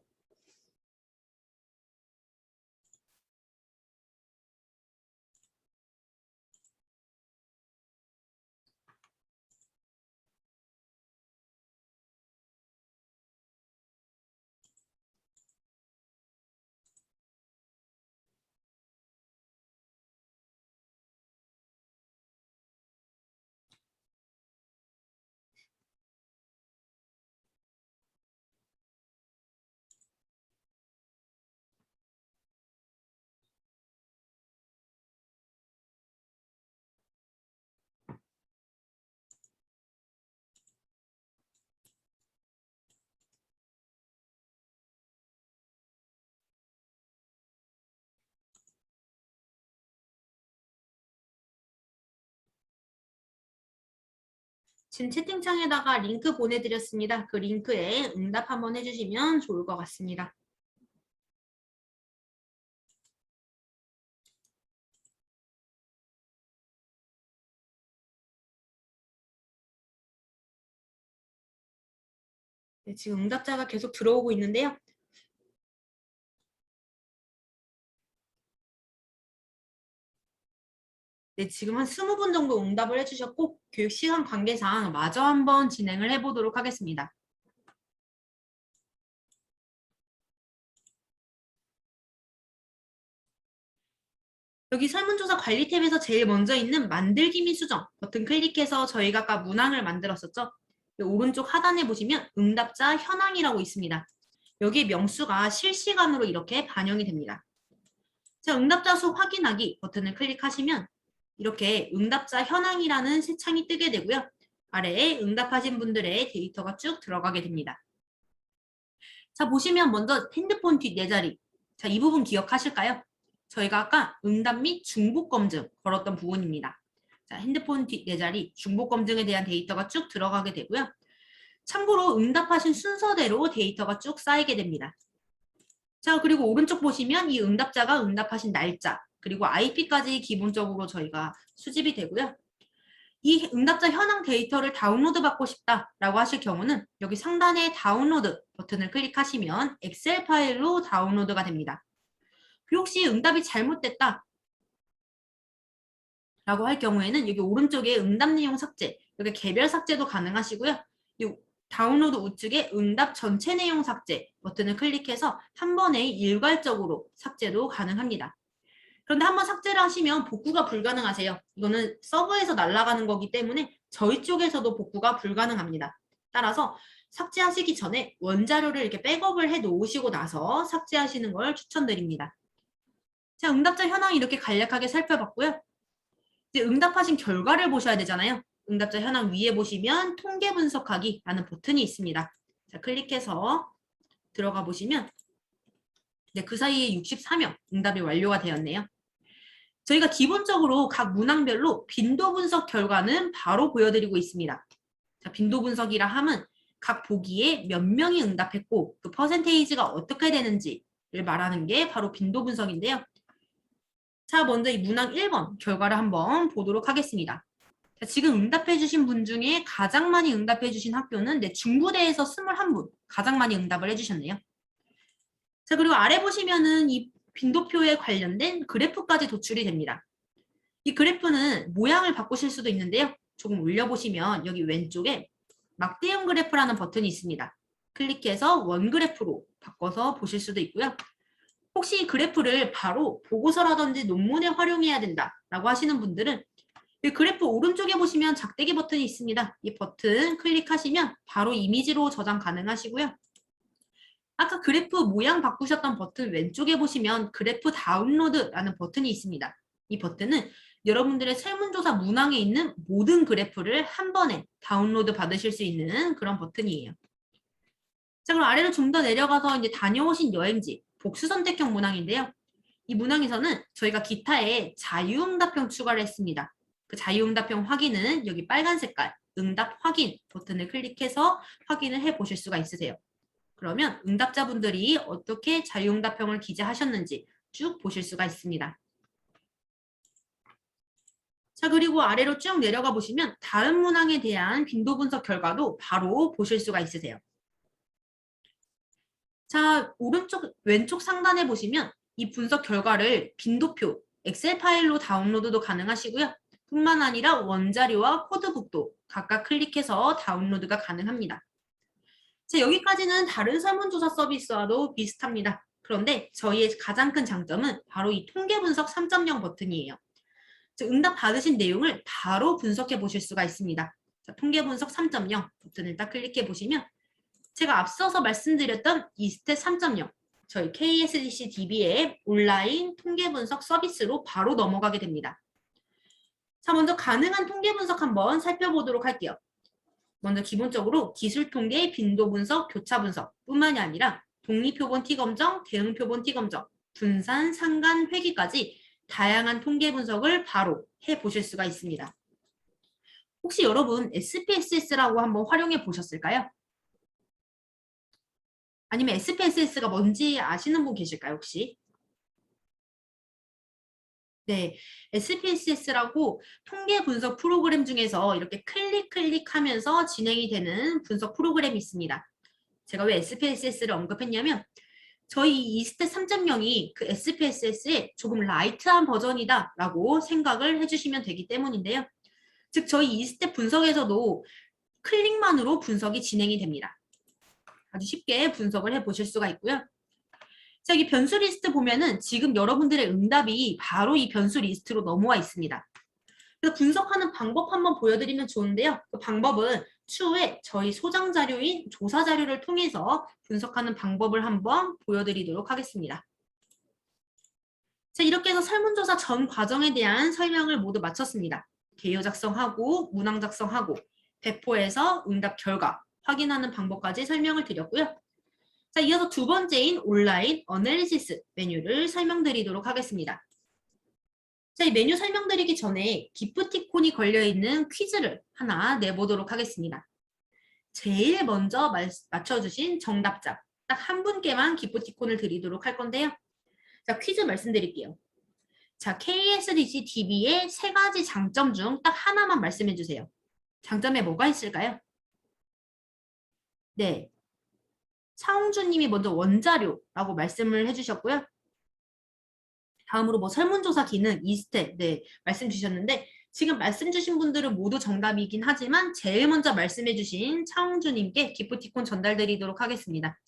지금 채팅창에다가 링크 보내드렸습니다. 그 링크에 응답 한번 해주시면 좋을 것 같습니다. 네, 지금 응답자가 계속 들어오고 있는데요. 네, 지금 한 20분 정도 응답을 해주셨고 교육 시간 관계상 마저 한번 진행을 해보도록 하겠습니다. 여기 설문조사 관리 탭에서 제일 먼저 있는 만들기 및 수정 버튼 클릭해서 저희가 아까 문항을 만들었었죠. 오른쪽 하단에 보시면 응답자 현황이라고 있습니다. 여기 명수가 실시간으로 이렇게 반영이 됩니다. 자, 응답자 수 확인하기 버튼을 클릭하시면 이렇게 응답자 현황이라는 새 창이 뜨게 되고요. 아래에 응답하신 분들의 데이터가 쭉 들어가게 됩니다. 자, 보시면 먼저 핸드폰 뒷 4자리. 자, 이 부분 기억하실까요? 저희가 아까 응답 및 중복 검증 걸었던 부분입니다. 자, 핸드폰 뒷 4자리 중복 검증에 대한 데이터가 쭉 들어가게 되고요. 참고로 응답하신 순서대로 데이터가 쭉 쌓이게 됩니다. 자, 그리고 오른쪽 보시면 이 응답자가 응답하신 날짜, 그리고 IP까지 기본적으로 저희가 수집이 되고요. 이 응답자 현황 데이터를 다운로드 받고 싶다라고 하실 경우는 여기 상단에 다운로드 버튼을 클릭하시면 엑셀 파일로 다운로드가 됩니다. 그리고 혹시 응답이 잘못됐다 라고 할 경우에는 여기 오른쪽에 응답 내용 삭제, 여기 개별 삭제도 가능하시고요. 이 다운로드 우측에 응답 전체 내용 삭제 버튼을 클릭해서 한 번에 일괄적으로 삭제도 가능합니다. 그런데 한번 삭제를 하시면 복구가 불가능하세요. 이거는 서버에서 날아가는 거기 때문에 저희 쪽에서도 복구가 불가능합니다. 따라서 삭제하시기 전에 원자료를 이렇게 백업을 해 놓으시고 나서 삭제하시는 걸 추천드립니다. 자, 응답자 현황 이렇게 간략하게 살펴봤고요. 이제 응답하신 결과를 보셔야 되잖아요. 응답자 현황 위에 보시면 통계 분석하기라는 버튼이 있습니다. 자, 클릭해서 들어가 보시면 네, 그 사이에 64명 응답이 완료가 되었네요. 저희가 기본적으로 각 문항별로 빈도 분석 결과는 바로 보여드리고 있습니다. 자, 빈도 분석이라 함은 각 보기에 몇 명이 응답했고 그 퍼센테이지가 어떻게 되는지를 말하는 게 바로 빈도 분석인데요. 자, 먼저 이 문항 1번 결과를 한번 보도록 하겠습니다. 자, 지금 응답해 주신 분 중에 가장 많이 응답해 주신 학교는 중부대에서 21분 가장 많이 응답을 해주셨네요. 자, 그리고 아래 보시면은 이 빈도표에 관련된 그래프까지 도출이 됩니다. 이 그래프는 모양을 바꾸실 수도 있는데요. 조금 올려보시면 여기 왼쪽에 막대형 그래프라는 버튼이 있습니다. 클릭해서 원그래프로 바꿔서 보실 수도 있고요. 혹시 이 그래프를 바로 보고서라든지 논문에 활용해야 된다라고 하시는 분들은 이 그래프 오른쪽에 보시면 작대기 버튼이 있습니다. 이 버튼 클릭하시면 바로 이미지로 저장 가능하시고요. 아까 그래프 모양 바꾸셨던 버튼 왼쪽에 보시면 그래프 다운로드라는 버튼이 있습니다. 이 버튼은 여러분들의 설문조사 문항에 있는 모든 그래프를 한 번에 다운로드 받으실 수 있는 그런 버튼이에요. 자, 그럼 아래로 좀 더 내려가서 이제 다녀오신 여행지 복수 선택형 문항인데요. 이 문항에서는 저희가 기타에 자유응답형 추가를 했습니다. 그 자유응답형 확인은 여기 빨간 색깔 응답 확인 버튼을 클릭해서 확인을 해 보실 수가 있으세요. 그러면 응답자분들이 어떻게 자유응답형을 기재하셨는지 쭉 보실 수가 있습니다. 자, 그리고 아래로 쭉 내려가 보시면 다음 문항에 대한 빈도 분석 결과도 바로 보실 수가 있으세요. 자, 왼쪽 상단에 보시면 이 분석 결과를 빈도표, 엑셀 파일로 다운로드도 가능하시고요. 뿐만 아니라 원자료와 코드북도 각각 클릭해서 다운로드가 가능합니다. 자, 여기까지는 다른 설문조사 서비스와도 비슷합니다. 그런데 저희의 가장 큰 장점은 바로 이 통계 분석 3.0 버튼이에요. 즉, 응답 받으신 내용을 바로 분석해 보실 수가 있습니다. 자, 통계 분석 3.0 버튼을 딱 클릭해 보시면 제가 앞서서 말씀드렸던 이 스텝 3.0 저희 KSDC DB의 온라인 통계 분석 서비스로 바로 넘어가게 됩니다. 자, 먼저 가능한 통계 분석 한번 살펴보도록 할게요. 먼저 기본적으로 기술 통계, 빈도 분석, 교차 분석 뿐만이 아니라 독립표본 T검정, 대응표본 T검정, 분산, 상간, 회귀까지 다양한 통계 분석을 바로 해보실 수가 있습니다. 혹시 여러분 SPSS라고 한번 활용해 보셨을까요? 아니면 SPSS가 뭔지 아시는 분 계실까요, 혹시? 네, SPSS라고 통계 분석 프로그램 중에서 이렇게 클릭하면서 진행이 되는 분석 프로그램이 있습니다. 제가 왜 SPSS를 언급했냐면 저희 이 스텝 3.0이 그 SPSS의 조금 라이트한 버전이다 라고 생각을 해주시면 되기 때문인데요. 즉 저희 이 스텝 분석에서도 클릭만으로 분석이 진행이 됩니다. 아주 쉽게 분석을 해보실 수가 있고요. 자, 여기 변수 리스트 보면은 지금 여러분들의 응답이 바로 이 변수 리스트로 넘어와 있습니다. 그래서 분석하는 방법 한번 보여드리면 좋은데요. 그 방법은 추후에 저희 소장 자료인 조사 자료를 통해서 분석하는 방법을 한번 보여드리도록 하겠습니다. 자, 이렇게 해서 설문조사 전 과정에 대한 설명을 모두 마쳤습니다. 개요 작성하고 문항 작성하고 배포해서 응답 결과 확인하는 방법까지 설명을 드렸고요. 자, 이어서 두 번째인 온라인 어널리시스 메뉴를 설명드리도록 하겠습니다. 자, 이 메뉴 설명드리기 전에 기프티콘이 걸려있는 퀴즈를 하나 내보도록 하겠습니다. 제일 먼저 맞춰주신 정답자 딱 한 분께만 기프티콘을 드리도록 할 건데요. 자, 퀴즈 말씀드릴게요. 자, KSDC DB의 세 가지 장점 중 딱 하나만 말씀해 주세요. 장점에 뭐가 있을까요? 네. 차홍주님이 먼저 원자료라고 말씀을 해주셨고요. 다음으로 뭐 설문조사 기능 2스텝 네, 말씀 주셨는데 지금 말씀 주신 분들은 모두 정답이긴 하지만 제일 먼저 말씀해 주신 차홍주님께 기프티콘 전달드리도록 하겠습니다.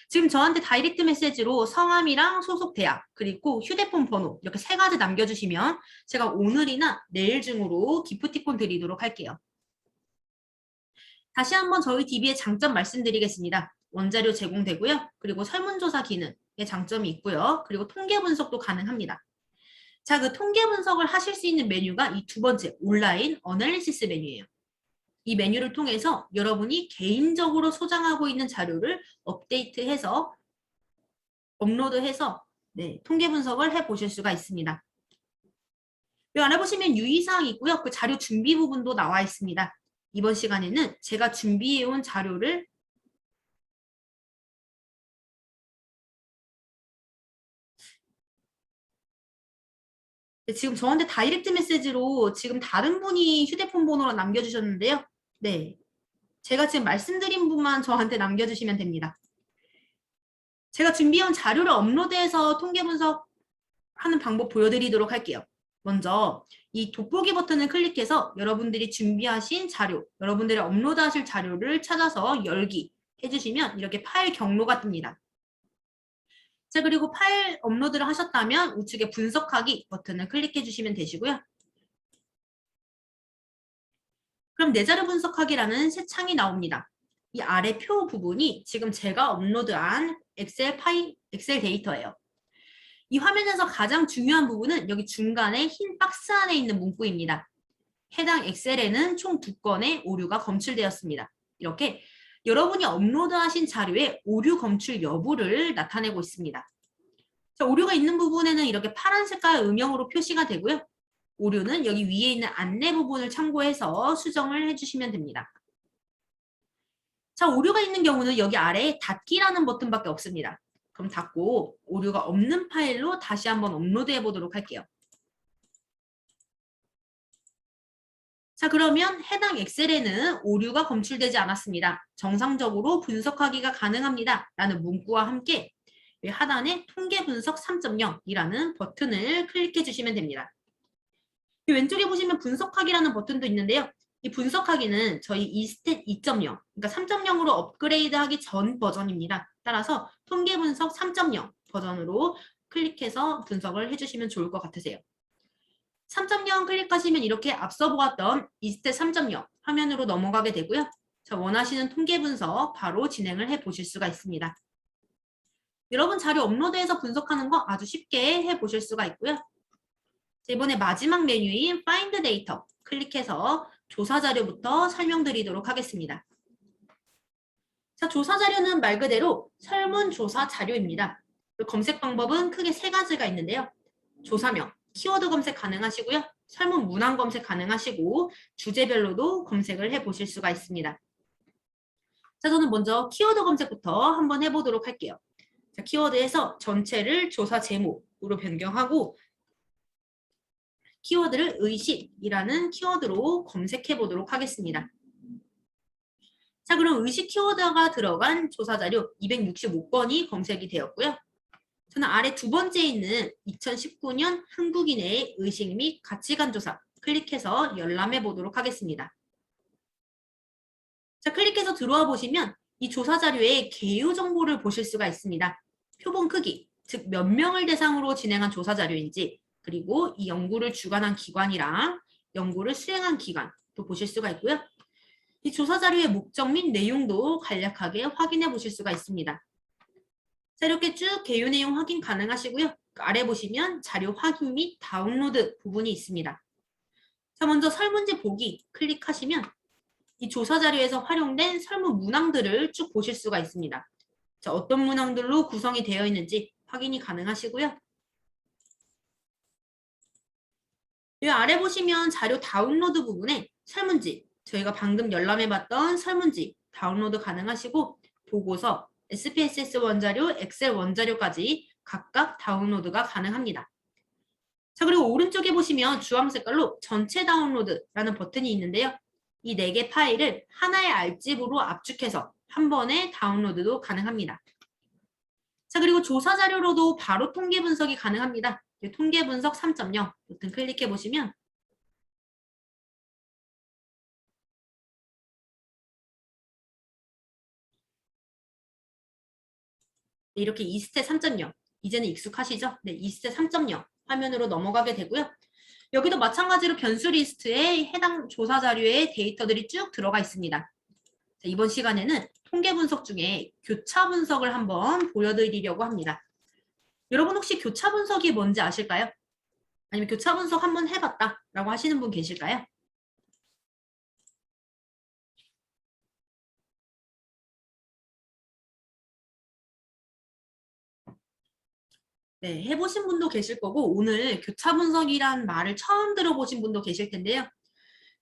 지금 저한테 다이렉트 메시지로 성함이랑 소속 대학 그리고 휴대폰 번호 이렇게 세 가지 남겨주시면 제가 오늘이나 내일 중으로 기프티콘 드리도록 할게요. 다시 한번 저희 DB의 장점 말씀드리겠습니다. 원자료 제공되고요. 그리고 설문조사 기능의 장점이 있고요. 그리고 통계 분석도 가능합니다. 자, 그 통계 분석을 하실 수 있는 메뉴가 이 두 번째 온라인 어널리시스 메뉴예요. 이 메뉴를 통해서 여러분이 개인적으로 소장하고 있는 자료를 업데이트해서 업로드해서 네, 통계 분석을 해보실 수가 있습니다. 이 안에 보시면 유의사항이 있고요. 그 자료 준비 부분도 나와 있습니다. 이번 시간에는 제가 준비해온 자료를 지금 저한테 다이렉트 메시지로 지금 다른 분이 휴대폰 번호로 남겨주셨는데요. 네, 제가 지금 말씀드린 분만 저한테 남겨주시면 됩니다. 제가 준비해온 자료를 업로드해서 통계 분석하는 방법 보여드리도록 할게요. 먼저 이 돋보기 버튼을 클릭해서 여러분들이 준비하신 자료, 여러분들이 업로드하실 자료를 찾아서 열기 해주시면 이렇게 파일 경로가 뜹니다. 자, 그리고 파일 업로드를 하셨다면 우측에 분석하기 버튼을 클릭해 주시면 되시고요. 그럼 내 자료 분석하기라는 새 창이 나옵니다. 이 아래 표 부분이 지금 제가 업로드한 엑셀 데이터예요. 이 화면에서 가장 중요한 부분은 여기 중간에 흰 박스 안에 있는 문구입니다. 해당 엑셀에는 총 2건의 오류가 검출되었습니다. 이렇게 여러분이 업로드하신 자료의 오류 검출 여부를 나타내고 있습니다. 자, 오류가 있는 부분에는 이렇게 파란 색깔 음영으로 표시가 되고요. 오류는 여기 위에 있는 안내 부분을 참고해서 수정을 해주시면 됩니다. 자, 오류가 있는 경우는 여기 아래에 닫기라는 버튼밖에 없습니다. 그럼 닫고 오류가 없는 파일로 다시 한번 업로드해 보도록 할게요. 자, 그러면 해당 엑셀에는 오류가 검출되지 않았습니다. 정상적으로 분석하기가 가능합니다. 라는 문구와 함께 하단에 통계 분석 3.0이라는 버튼을 클릭해 주시면 됩니다. 왼쪽에 보시면 분석하기라는 버튼도 있는데요. 이 분석하기는 저희 이스탯 2.0, 그러니까 3.0으로 업그레이드하기 전 버전입니다. 따라서 통계 분석 3.0 버전으로 클릭해서 분석을 해주시면 좋을 것 같으세요. 3.0 클릭하시면 이렇게 앞서 보았던 이스탯 3.0 화면으로 넘어가게 되고요. 자, 원하시는 통계 분석 바로 진행을 해 보실 수가 있습니다. 여러분 자료 업로드해서 분석하는 거 아주 쉽게 해 보실 수가 있고요. 자, 이번에 마지막 메뉴인 Find Data 클릭해서 조사 자료부터 설명드리도록 하겠습니다. 자, 조사 자료는 말 그대로 설문조사 자료입니다. 검색 방법은 크게 세 가지가 있는데요. 조사명, 키워드 검색 가능하시고요. 설문 문항 검색 가능하시고 주제별로도 검색을 해보실 수가 있습니다. 자, 저는 먼저 키워드 검색부터 한번 해보도록 할게요. 자, 키워드에서 전체를 조사 제목으로 변경하고 키워드를 의식이라는 키워드로 검색해 보도록 하겠습니다. 자, 그럼 의식 키워드가 들어간 조사 자료 265건이 검색이 되었고요. 저는 아래 두 번째에 있는 2019년 한국인의 의식 및 가치관 조사 클릭해서 열람해 보도록 하겠습니다. 자, 클릭해서 들어와 보시면 이 조사 자료의 개요 정보를 보실 수가 있습니다. 표본 크기, 즉 몇 명을 대상으로 진행한 조사 자료인지, 그리고 이 연구를 주관한 기관이랑 연구를 수행한 기관도 보실 수가 있고요. 이 조사 자료의 목적 및 내용도 간략하게 확인해 보실 수가 있습니다. 자, 이렇게 쭉 개요 내용 확인 가능하시고요. 아래 보시면 자료 확인 및 다운로드 부분이 있습니다. 자, 먼저 설문지 보기 클릭하시면 이 조사 자료에서 활용된 설문 문항들을 쭉 보실 수가 있습니다. 자, 어떤 문항들로 구성이 되어 있는지 확인이 가능하시고요. 이 아래 보시면 자료 다운로드 부분에 설문지, 저희가 방금 열람해봤던 설문지 다운로드 가능하시고 보고서, SPSS 원자료, 엑셀 원자료까지 각각 다운로드가 가능합니다. 자, 그리고 오른쪽에 보시면 주황 색깔로 전체 다운로드라는 버튼이 있는데요. 이 4개 파일을 하나의 알집으로 압축해서 한 번에 다운로드도 가능합니다. 자, 그리고 조사 자료로도 바로 통계 분석이 가능합니다. 통계 분석 3.0 버튼 클릭해 보시면 이렇게 이스탯 3.0 이제는 익숙하시죠? 네, 이스탯 3.0 화면으로 넘어가게 되고요. 여기도 마찬가지로 변수 리스트에 해당 조사 자료의 데이터들이 쭉 들어가 있습니다. 자, 이번 시간에는 통계 분석 중에 교차 분석을 한번 보여드리려고 합니다. 여러분 혹시 교차 분석이 뭔지 아실까요? 아니면 교차 분석 한번 해봤다 라고 하시는 분 계실까요? 네, 해보신 분도 계실 거고 오늘 교차 분석이란 말을 처음 들어보신 분도 계실 텐데요.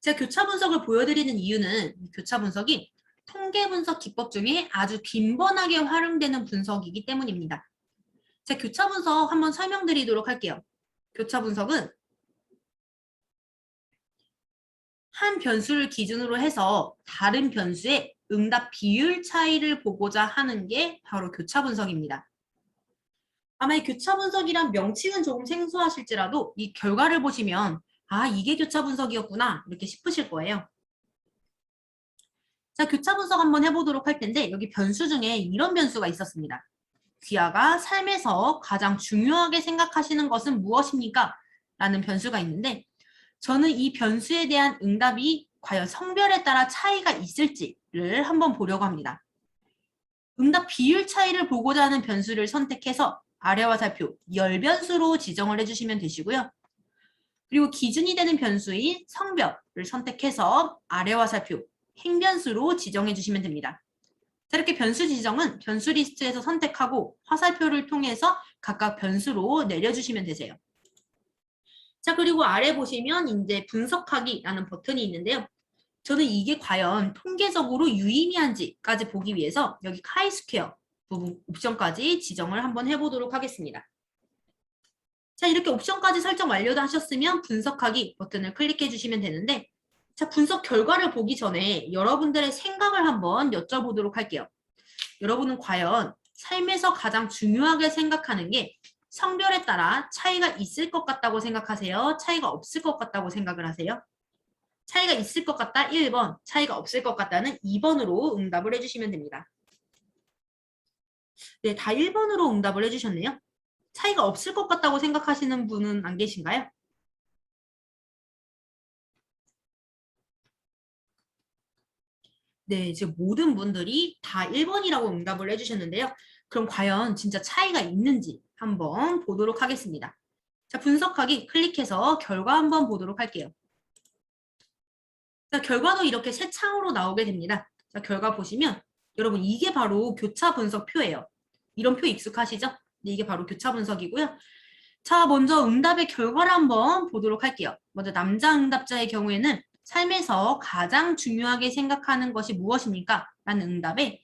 제가 교차 분석을 보여드리는 이유는 교차 분석이 통계 분석 기법 중에 아주 빈번하게 활용되는 분석이기 때문입니다. 자, 교차 분석 한번 설명드리도록 할게요. 교차 분석은 한 변수를 기준으로 해서 다른 변수의 응답 비율 차이를 보고자 하는 게 바로 교차 분석입니다. 아마 이 교차 분석이란 명칭은 조금 생소하실지라도 이 결과를 보시면 아, 이게 교차 분석이었구나 이렇게 싶으실 거예요. 자, 교차 분석 한번 해보도록 할 텐데 여기 변수 중에 이런 변수가 있었습니다. 귀하가 삶에서 가장 중요하게 생각하시는 것은 무엇입니까? 라는 변수가 있는데 저는 이 변수에 대한 응답이 과연 성별에 따라 차이가 있을지를 한번 보려고 합니다. 응답 비율 차이를 보고자 하는 변수를 선택해서 아래와 살표 열변수로 지정을 해주시면 되시고요. 그리고 기준이 되는 변수인 성별을 선택해서 아래와 살표 행변수로 지정해 주시면 됩니다. 자, 이렇게 변수 지정은 변수 리스트에서 선택하고 화살표를 통해서 각각 변수로 내려주시면 되세요. 자, 그리고 아래 보시면 이제 분석하기라는 버튼이 있는데요. 저는 이게 과연 통계적으로 유의미한지까지 보기 위해서 여기 카이스퀘어 부분 옵션까지 지정을 한번 해보도록 하겠습니다. 자, 이렇게 옵션까지 설정 완료하셨으면 분석하기 버튼을 클릭해 주시면 되는데 자, 분석 결과를 보기 전에 여러분들의 생각을 한번 여쭤보도록 할게요. 여러분은 과연 삶에서 가장 중요하게 생각하는 게 성별에 따라 차이가 있을 것 같다고 생각하세요? 차이가 없을 것 같다고 생각을 하세요? 차이가 있을 것 같다 1번, 차이가 없을 것 같다는 2번으로 응답을 해주시면 됩니다. 네, 다 1번으로 응답을 해주셨네요. 차이가 없을 것 같다고 생각하시는 분은 안 계신가요? 네, 지금 모든 분들이 다 1번이라고 응답을 해주셨는데요. 그럼 과연 진짜 차이가 있는지 한번 보도록 하겠습니다. 자, 분석하기 클릭해서 결과 한번 보도록 할게요. 자, 결과도 이렇게 새 창으로 나오게 됩니다. 자, 결과 보시면 여러분 이게 바로 교차 분석표예요. 이런 표 익숙하시죠? 네, 이게 바로 교차 분석이고요. 자, 먼저 응답의 결과를 한번 보도록 할게요. 먼저 남자 응답자의 경우에는 삶에서 가장 중요하게 생각하는 것이 무엇입니까? 라는 응답에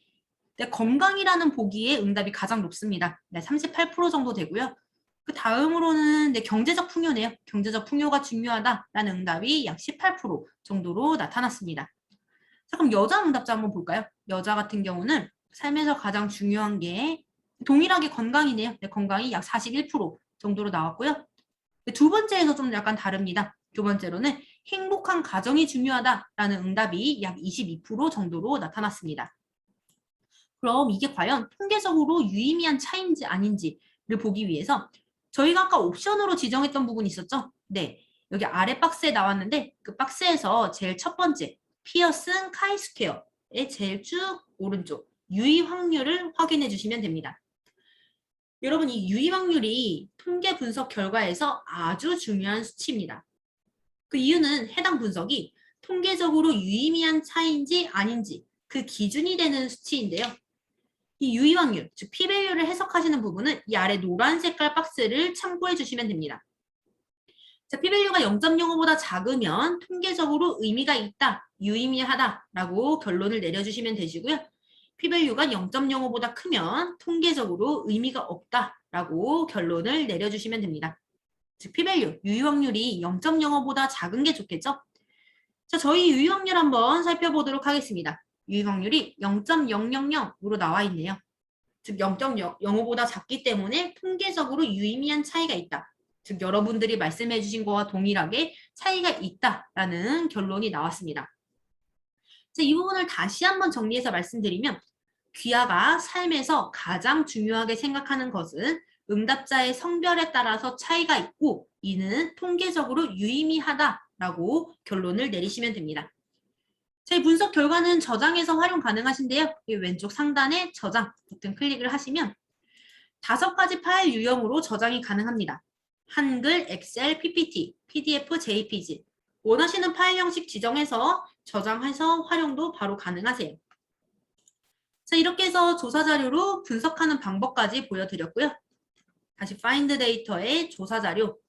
네, 건강이라는 보기에 응답이 가장 높습니다. 네, 38% 정도 되고요. 그 다음으로는 네, 경제적 풍요네요. 경제적 풍요가 중요하다라는 응답이 약 18% 정도로 나타났습니다. 자, 그럼 여자 응답자 한번 볼까요? 여자 같은 경우는 삶에서 가장 중요한 게 동일하게 건강이네요. 네, 건강이 약 41% 정도로 나왔고요. 두 번째에서 좀 약간 다릅니다. 두 번째로는 행복한 가정이 중요하다라는 응답이 약 22% 정도로 나타났습니다. 그럼 이게 과연 통계적으로 유의미한 차이인지 아닌지를 보기 위해서 저희가 아까 옵션으로 지정했던 부분이 있었죠? 네, 여기 아래 박스에 나왔는데 그 박스에서 제일 첫 번째 피어슨 카이스퀘어의 제일 쭉 오른쪽 유의 확률을 확인해 주시면 됩니다. 여러분 이 유의 확률이 통계 분석 결과에서 아주 중요한 수치입니다. 그 이유는 해당 분석이 통계적으로 유의미한 차이인지 아닌지 그 기준이 되는 수치인데요. 이 유의 확률, 즉 p-value를 해석하시는 부분은 이 아래 노란 색깔 박스를 참고해 주시면 됩니다. 자, p-value가 0.05보다 작으면 통계적으로 의미가 있다, 유의미하다라고 결론을 내려주시면 되시고요. p-value가 0.05보다 크면 통계적으로 의미가 없다라고 결론을 내려주시면 됩니다. 즉 p-value, 유의 확률이 0.05보다 작은 게 좋겠죠? 자, 저희 유의 확률 한번 살펴보도록 하겠습니다. 유의 확률이 0.000으로 나와 있네요. 즉 0.05보다 작기 때문에 통계적으로 유의미한 차이가 있다. 즉 여러분들이 말씀해 주신 거와 동일하게 차이가 있다라는 결론이 나왔습니다. 자, 이 부분을 다시 한번 정리해서 말씀드리면 귀하가 삶에서 가장 중요하게 생각하는 것은 응답자의 성별에 따라서 차이가 있고 이는 통계적으로 유의미하다라고 결론을 내리시면 됩니다. 제 분석 결과는 저장해서 활용 가능하신데요. 왼쪽 상단에 저장 버튼 클릭을 하시면 5가지 파일 유형으로 저장이 가능합니다. 한글, 엑셀, PPT, PDF, JPG 원하시는 파일 형식 지정해서 저장해서 활용도 바로 가능하세요. 자, 이렇게 해서 조사 자료로 분석하는 방법까지 보여드렸고요. 다시 Find Data의 조사 자료.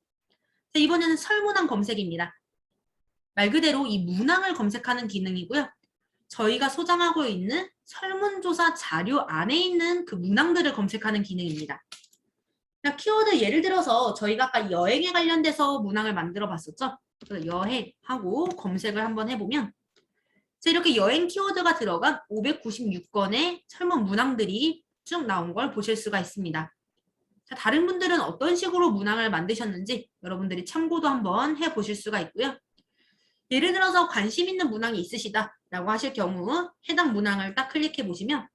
자, 이번에는 설문항 검색입니다. 말 그대로 이 문항을 검색하는 기능이고요. 저희가 소장하고 있는 설문조사 자료 안에 있는 그 문항들을 검색하는 기능입니다. 키워드 예를 들어서 저희가 아까 여행에 관련돼서 문항을 만들어 봤었죠. 그래서 여행하고 검색을 한번 해보면 이렇게 여행 키워드가 들어간 596건의 설문 문항들이 쭉 나온 걸 보실 수가 있습니다. 자, 다른 분들은 어떤 식으로 문항을 만드셨는지 여러분들이 참고도 한번 해보실 수가 있고요. 예를 들어서 관심 있는 문항이 있으시다라고 하실 경우 해당 문항을 딱 클릭해 보시면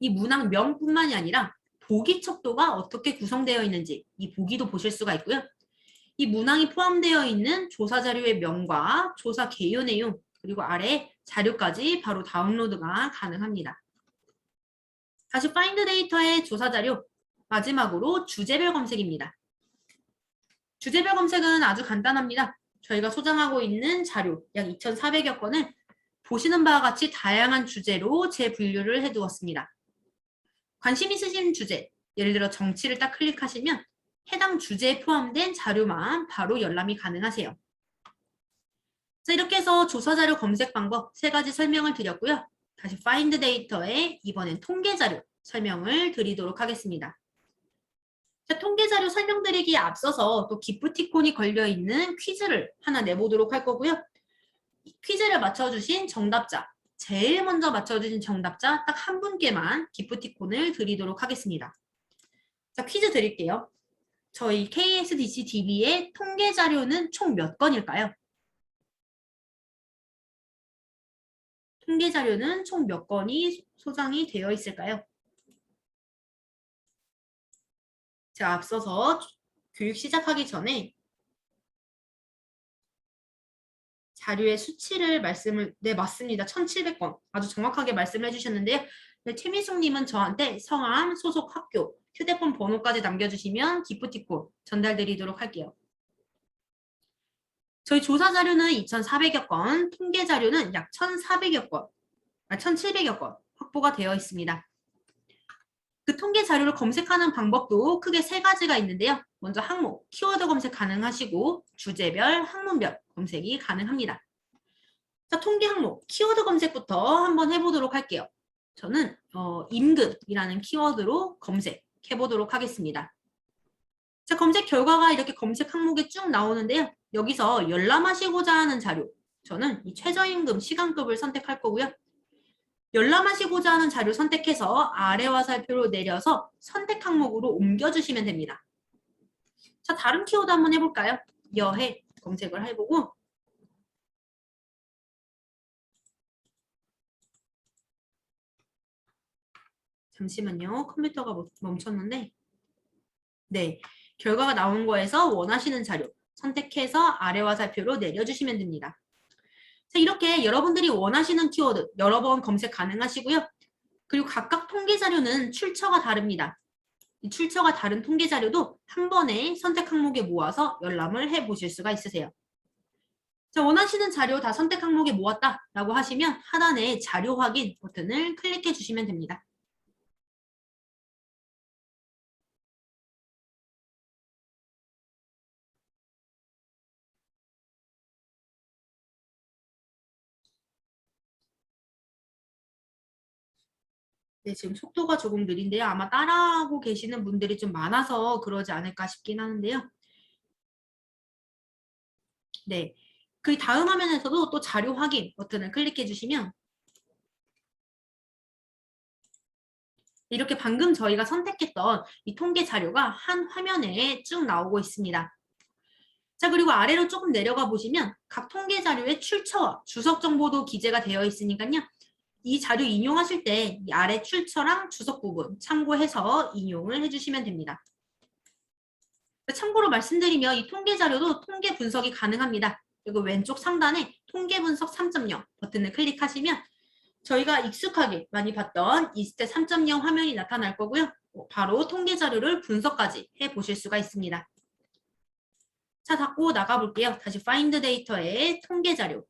이 문항명뿐만이 아니라 보기 척도가 어떻게 구성되어 있는지 이 보기도 보실 수가 있고요. 이 문항이 포함되어 있는 조사 자료의 명과 조사 개요 내용 그리고 아래 자료까지 바로 다운로드가 가능합니다. 다시 Find Data의 조사 자료 마지막으로 주제별 검색입니다. 주제별 검색은 아주 간단합니다. 저희가 소장하고 있는 자료 약 2,400여 건을 보시는 바와 같이 다양한 주제로 재분류를 해두었습니다. 관심 있으신 주제, 예를 들어 정치를 딱 클릭하시면 해당 주제에 포함된 자료만 바로 열람이 가능하세요. 자, 이렇게 해서 조사 자료 검색 방법 3가지 설명을 드렸고요. 다시 Find Data의 이번엔 통계 자료 설명을 드리도록 하겠습니다. 자, 통계 자료 설명드리기에 앞서서 또 기프티콘이 걸려있는 퀴즈를 하나 내보도록 할 거고요. 퀴즈를 맞춰주신 정답자, 제일 먼저 맞춰주신 정답자 딱 한 분께만 기프티콘을 드리도록 하겠습니다. 자, 퀴즈 드릴게요. 저희 KSDC DB의 통계 자료는 총 몇 건일까요? 통계 자료는 총 몇 건이 소장이 되어 있을까요? 제가 앞서서 교육 시작하기 전에 자료의 수치를 네, 맞습니다. 1700건. 아주 정확하게 말씀해 주셨는데요. 네, 최미숙님은 저한테 성함, 소속 학교, 휴대폰 번호까지 남겨주시면 기프티콘 전달드리도록 할게요. 저희 조사 자료는 2,400여 건, 통계 자료는 약 1,400여 건, 1,700여 건 확보가 되어 있습니다. 그 통계 자료를 검색하는 방법도 크게 세 가지가 있는데요. 먼저 항목, 키워드 검색 가능하시고 주제별, 학문별 검색이 가능합니다. 자, 통계 항목, 키워드 검색부터 한번 해보도록 할게요. 저는 임금이라는 키워드로 검색해보도록 하겠습니다. 자, 검색 결과가 이렇게 검색 항목에 쭉 나오는데요. 여기서 열람하시고자 하는 자료, 저는 이 최저임금 시간급을 선택할 거고요. 열람하시고자 하는 자료 선택해서 아래 화살표로 내려서 선택 항목으로 옮겨주시면 됩니다. 자, 다른 키워드 한번 해볼까요? 여해 검색을 해보고 잠시만요. 컴퓨터가 멈췄는데 네, 결과가 나온 거에서 원하시는 자료 선택해서 아래 화살표로 내려주시면 됩니다. 자, 이렇게 여러분들이 원하시는 키워드 여러 번 검색 가능하시고요. 그리고 각각 통계 자료는 출처가 다릅니다. 이 출처가 다른 통계 자료도 한 번에 선택 항목에 모아서 열람을 해보실 수가 있으세요. 자, 원하시는 자료 다 선택 항목에 모았다라고 하시면 하단에 자료 확인 버튼을 클릭해 주시면 됩니다. 네, 지금 속도가 조금 느린데요. 아마 따라하고 계시는 분들이 좀 많아서 그러지 않을까 싶긴 하는데요. 네, 그 다음 화면에서도 또 자료 확인 버튼을 클릭해 주시면 이렇게 방금 저희가 선택했던 이 통계 자료가 한 화면에 쭉 나오고 있습니다. 자, 그리고 아래로 조금 내려가 보시면 각 통계 자료의 출처와 주석 정보도 기재가 되어 있으니까요. 이 자료 인용하실 때 이 아래 출처랑 주석 부분 참고해서 인용을 해주시면 됩니다. 참고로 말씀드리면 이 통계 자료도 통계 분석이 가능합니다. 그리고 왼쪽 상단에 통계 분석 3.0 버튼을 클릭하시면 저희가 익숙하게 많이 봤던 이스탯 3.0 화면이 나타날 거고요. 바로 통계 자료를 분석까지 해보실 수가 있습니다. 자, 닫고 나가볼게요. 다시 파인드 데이터의 통계 자료.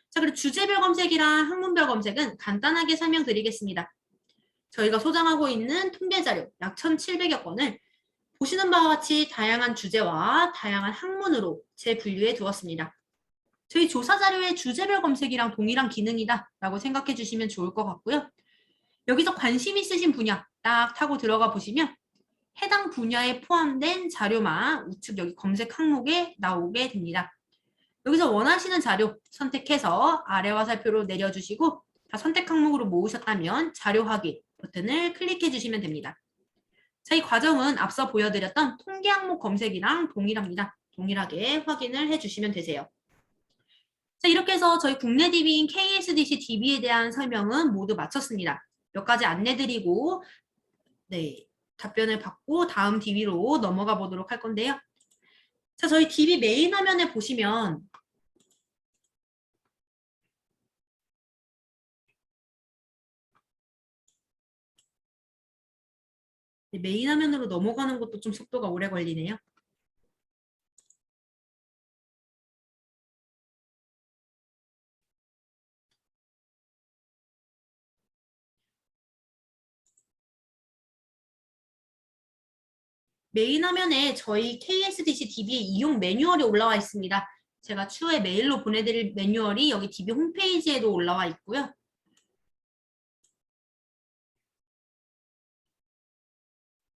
자, 그리고 주제별 검색이랑 학문별 검색은 간단하게 설명드리겠습니다. 저희가 소장하고 있는 통계 자료 약 1,700여 건을 보시는 바와 같이 다양한 주제와 다양한 학문으로 재분류해 두었습니다. 저희 조사 자료의 주제별 검색이랑 동일한 기능이다 라고 생각해 주시면 좋을 것 같고요. 여기서 관심 있으신 분야 딱 타고 들어가 보시면 해당 분야에 포함된 자료만 우측 여기 검색 항목에 나오게 됩니다. 여기서 원하시는 자료 선택해서 아래 화살표로 내려주시고 다 선택 항목으로 모으셨다면 자료 확인 버튼을 클릭해 주시면 됩니다. 자, 이 과정은 앞서 보여드렸던 통계 항목 검색이랑 동일합니다. 동일하게 확인을 해주시면 되세요. 자, 이렇게 해서 저희 국내 DB인 KSDC DB에 대한 설명은 모두 마쳤습니다. 몇 가지 안내드리고 네, 답변을 받고 다음 DB로 넘어가 보도록 할 건데요. 자, 저희 DB 메인 화면에 보시면 메인 화면으로 넘어가는 것도 좀 속도가 오래 걸리네요. 메인 화면에 저희 KSDC DB의 이용 매뉴얼이 올라와 있습니다. 제가 추후에 메일로 보내드릴 매뉴얼이 여기 DB 홈페이지에도 올라와 있고요.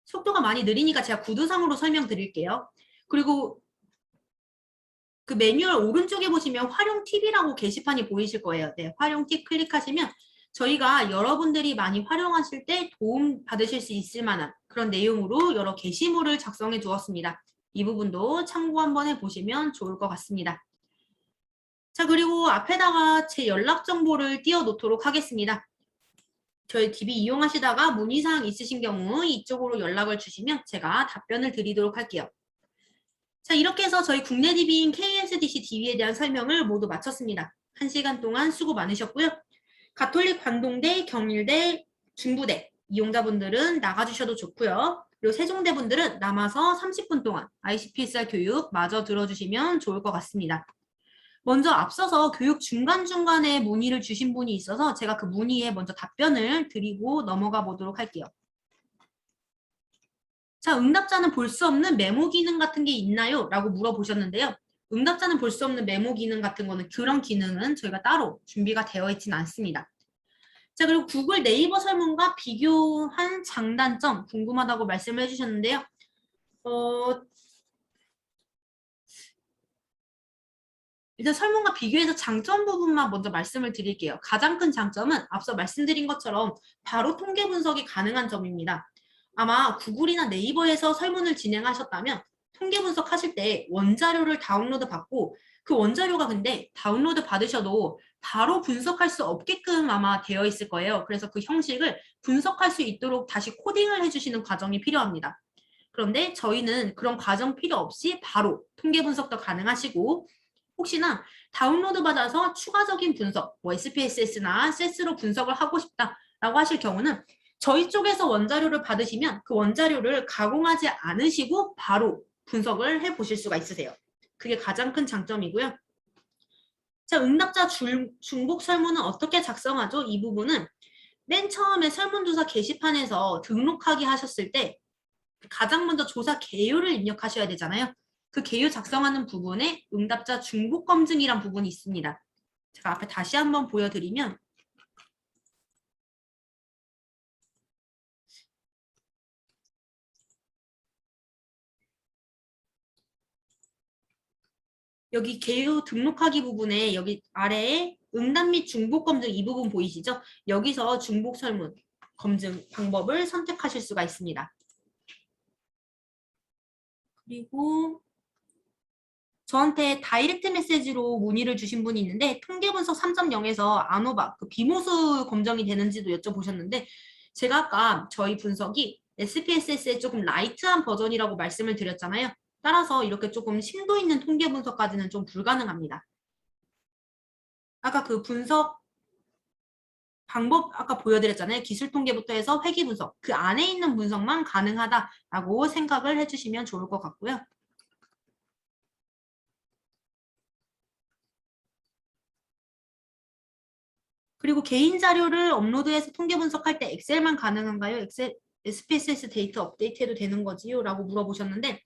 속도가 많이 느리니까 제가 구두상으로 설명드릴게요. 그리고 그 매뉴얼 오른쪽에 보시면 활용 팁이라고 게시판이 보이실 거예요. 네, 활용 팁 클릭하시면 저희가 여러분들이 많이 활용하실 때 도움 받으실 수 있을 만한 그런 내용으로 여러 게시물을 작성해 두었습니다. 이 부분도 참고 한번 해보시면 좋을 것 같습니다. 자, 그리고 앞에다가 제 연락 정보를 띄워 놓도록 하겠습니다. 저희 DB 이용하시다가 문의사항 있으신 경우 이쪽으로 연락을 주시면 제가 답변을 드리도록 할게요. 자, 이렇게 해서 저희 국내 DB인 KSDC DB에 대한 설명을 모두 마쳤습니다. 1시간 동안 수고 많으셨고요. 가톨릭 관동대, 경일대, 중부대 이용자분들은 나가주셔도 좋고요. 그리고 세종대 분들은 남아서 30분 동안 ICPSR 교육 마저 들어주시면 좋을 것 같습니다. 먼저 앞서서 교육 중간중간에 문의를 주신 분이 있어서 제가 그 문의에 먼저 답변을 드리고 넘어가 보도록 할게요. 자, 응답자는 볼 수 없는 메모 기능 같은 게 있나요? 라고 물어보셨는데요. 응답자는 볼 수 없는 메모 기능 같은 거는 그런 기능은 저희가 따로 준비가 되어 있지는 않습니다. 자, 그리고 구글 네이버 설문과 비교한 장단점 궁금하다고 말씀을 해주셨는데요. 일단 설문과 비교해서 장점 부분만 먼저 말씀을 드릴게요. 가장 큰 장점은 앞서 말씀드린 것처럼 바로 통계 분석이 가능한 점입니다. 아마 구글이나 네이버에서 설문을 진행하셨다면 통계 분석하실 때 원자료를 다운로드 받고 그 원자료가 근데 다운로드 받으셔도 바로 분석할 수 없게끔 아마 되어 있을 거예요. 그래서 그 형식을 분석할 수 있도록 다시 코딩을 해주시는 과정이 필요합니다. 그런데 저희는 그런 과정 필요 없이 바로 통계 분석도 가능하시고 혹시나 다운로드 받아서 추가적인 분석, 뭐 SPSS나 SES로 분석을 하고 싶다라고 하실 경우는 저희 쪽에서 원자료를 받으시면 그 원자료를 가공하지 않으시고 바로 분석을 해보실 수가 있으세요. 그게 가장 큰 장점이고요. 자, 응답자 중복 설문은 어떻게 작성하죠? 이 부분은 맨 처음에 설문조사 게시판에서 등록하기 하셨을 때 가장 먼저 조사 개요를 입력하셔야 되잖아요. 그 개요 작성하는 부분에 응답자 중복 검증이란 부분이 있습니다. 제가 앞에 다시 한번 보여드리면 여기 개요 등록하기 부분에 여기 아래에 응답 및 중복 검증 이 부분 보이시죠? 여기서 중복 설문 검증 방법을 선택하실 수가 있습니다. 그리고 저한테 다이렉트 메시지로 문의를 주신 분이 있는데 통계 분석 3.0에서 아노바, 그 비모수 검정이 되는지도 여쭤보셨는데 제가 아까 저희 분석이 SPSS의 조금 라이트한 버전이라고 말씀을 드렸잖아요. 따라서 이렇게 조금 심도 있는 통계 분석까지는 좀 불가능합니다. 아까 그 분석 방법 아까 보여드렸잖아요. 기술 통계부터 해서 회귀 분석, 그 안에 있는 분석만 가능하다라고 생각을 해주시면 좋을 것 같고요. 그리고 개인 자료를 업로드해서 통계 분석할 때 엑셀만 가능한가요? 엑셀 SPSS 데이터 업데이트해도 되는 거지요? 라고 물어보셨는데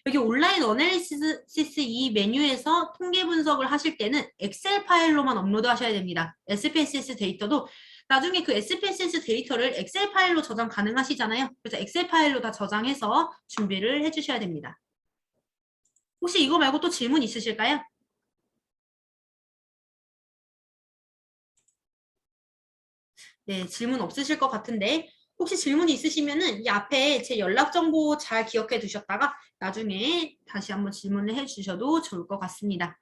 여기 온라인 어널리시스 이 메뉴에서 통계 분석을 하실 때는 엑셀 파일로만 업로드 하셔야 됩니다. SPSS 데이터도 나중에 그 SPSS 데이터를 엑셀 파일로 저장 가능하시잖아요. 그래서 엑셀 파일로 다 저장해서 준비를 해주셔야 됩니다. 혹시 이거 말고 또 질문 있으실까요? 네, 질문 없으실 것 같은데 혹시 질문이 있으시면은 이 앞에 제 연락 정보 잘 기억해 두셨다가 나중에 다시 한번 질문을 해 주셔도 좋을 것 같습니다.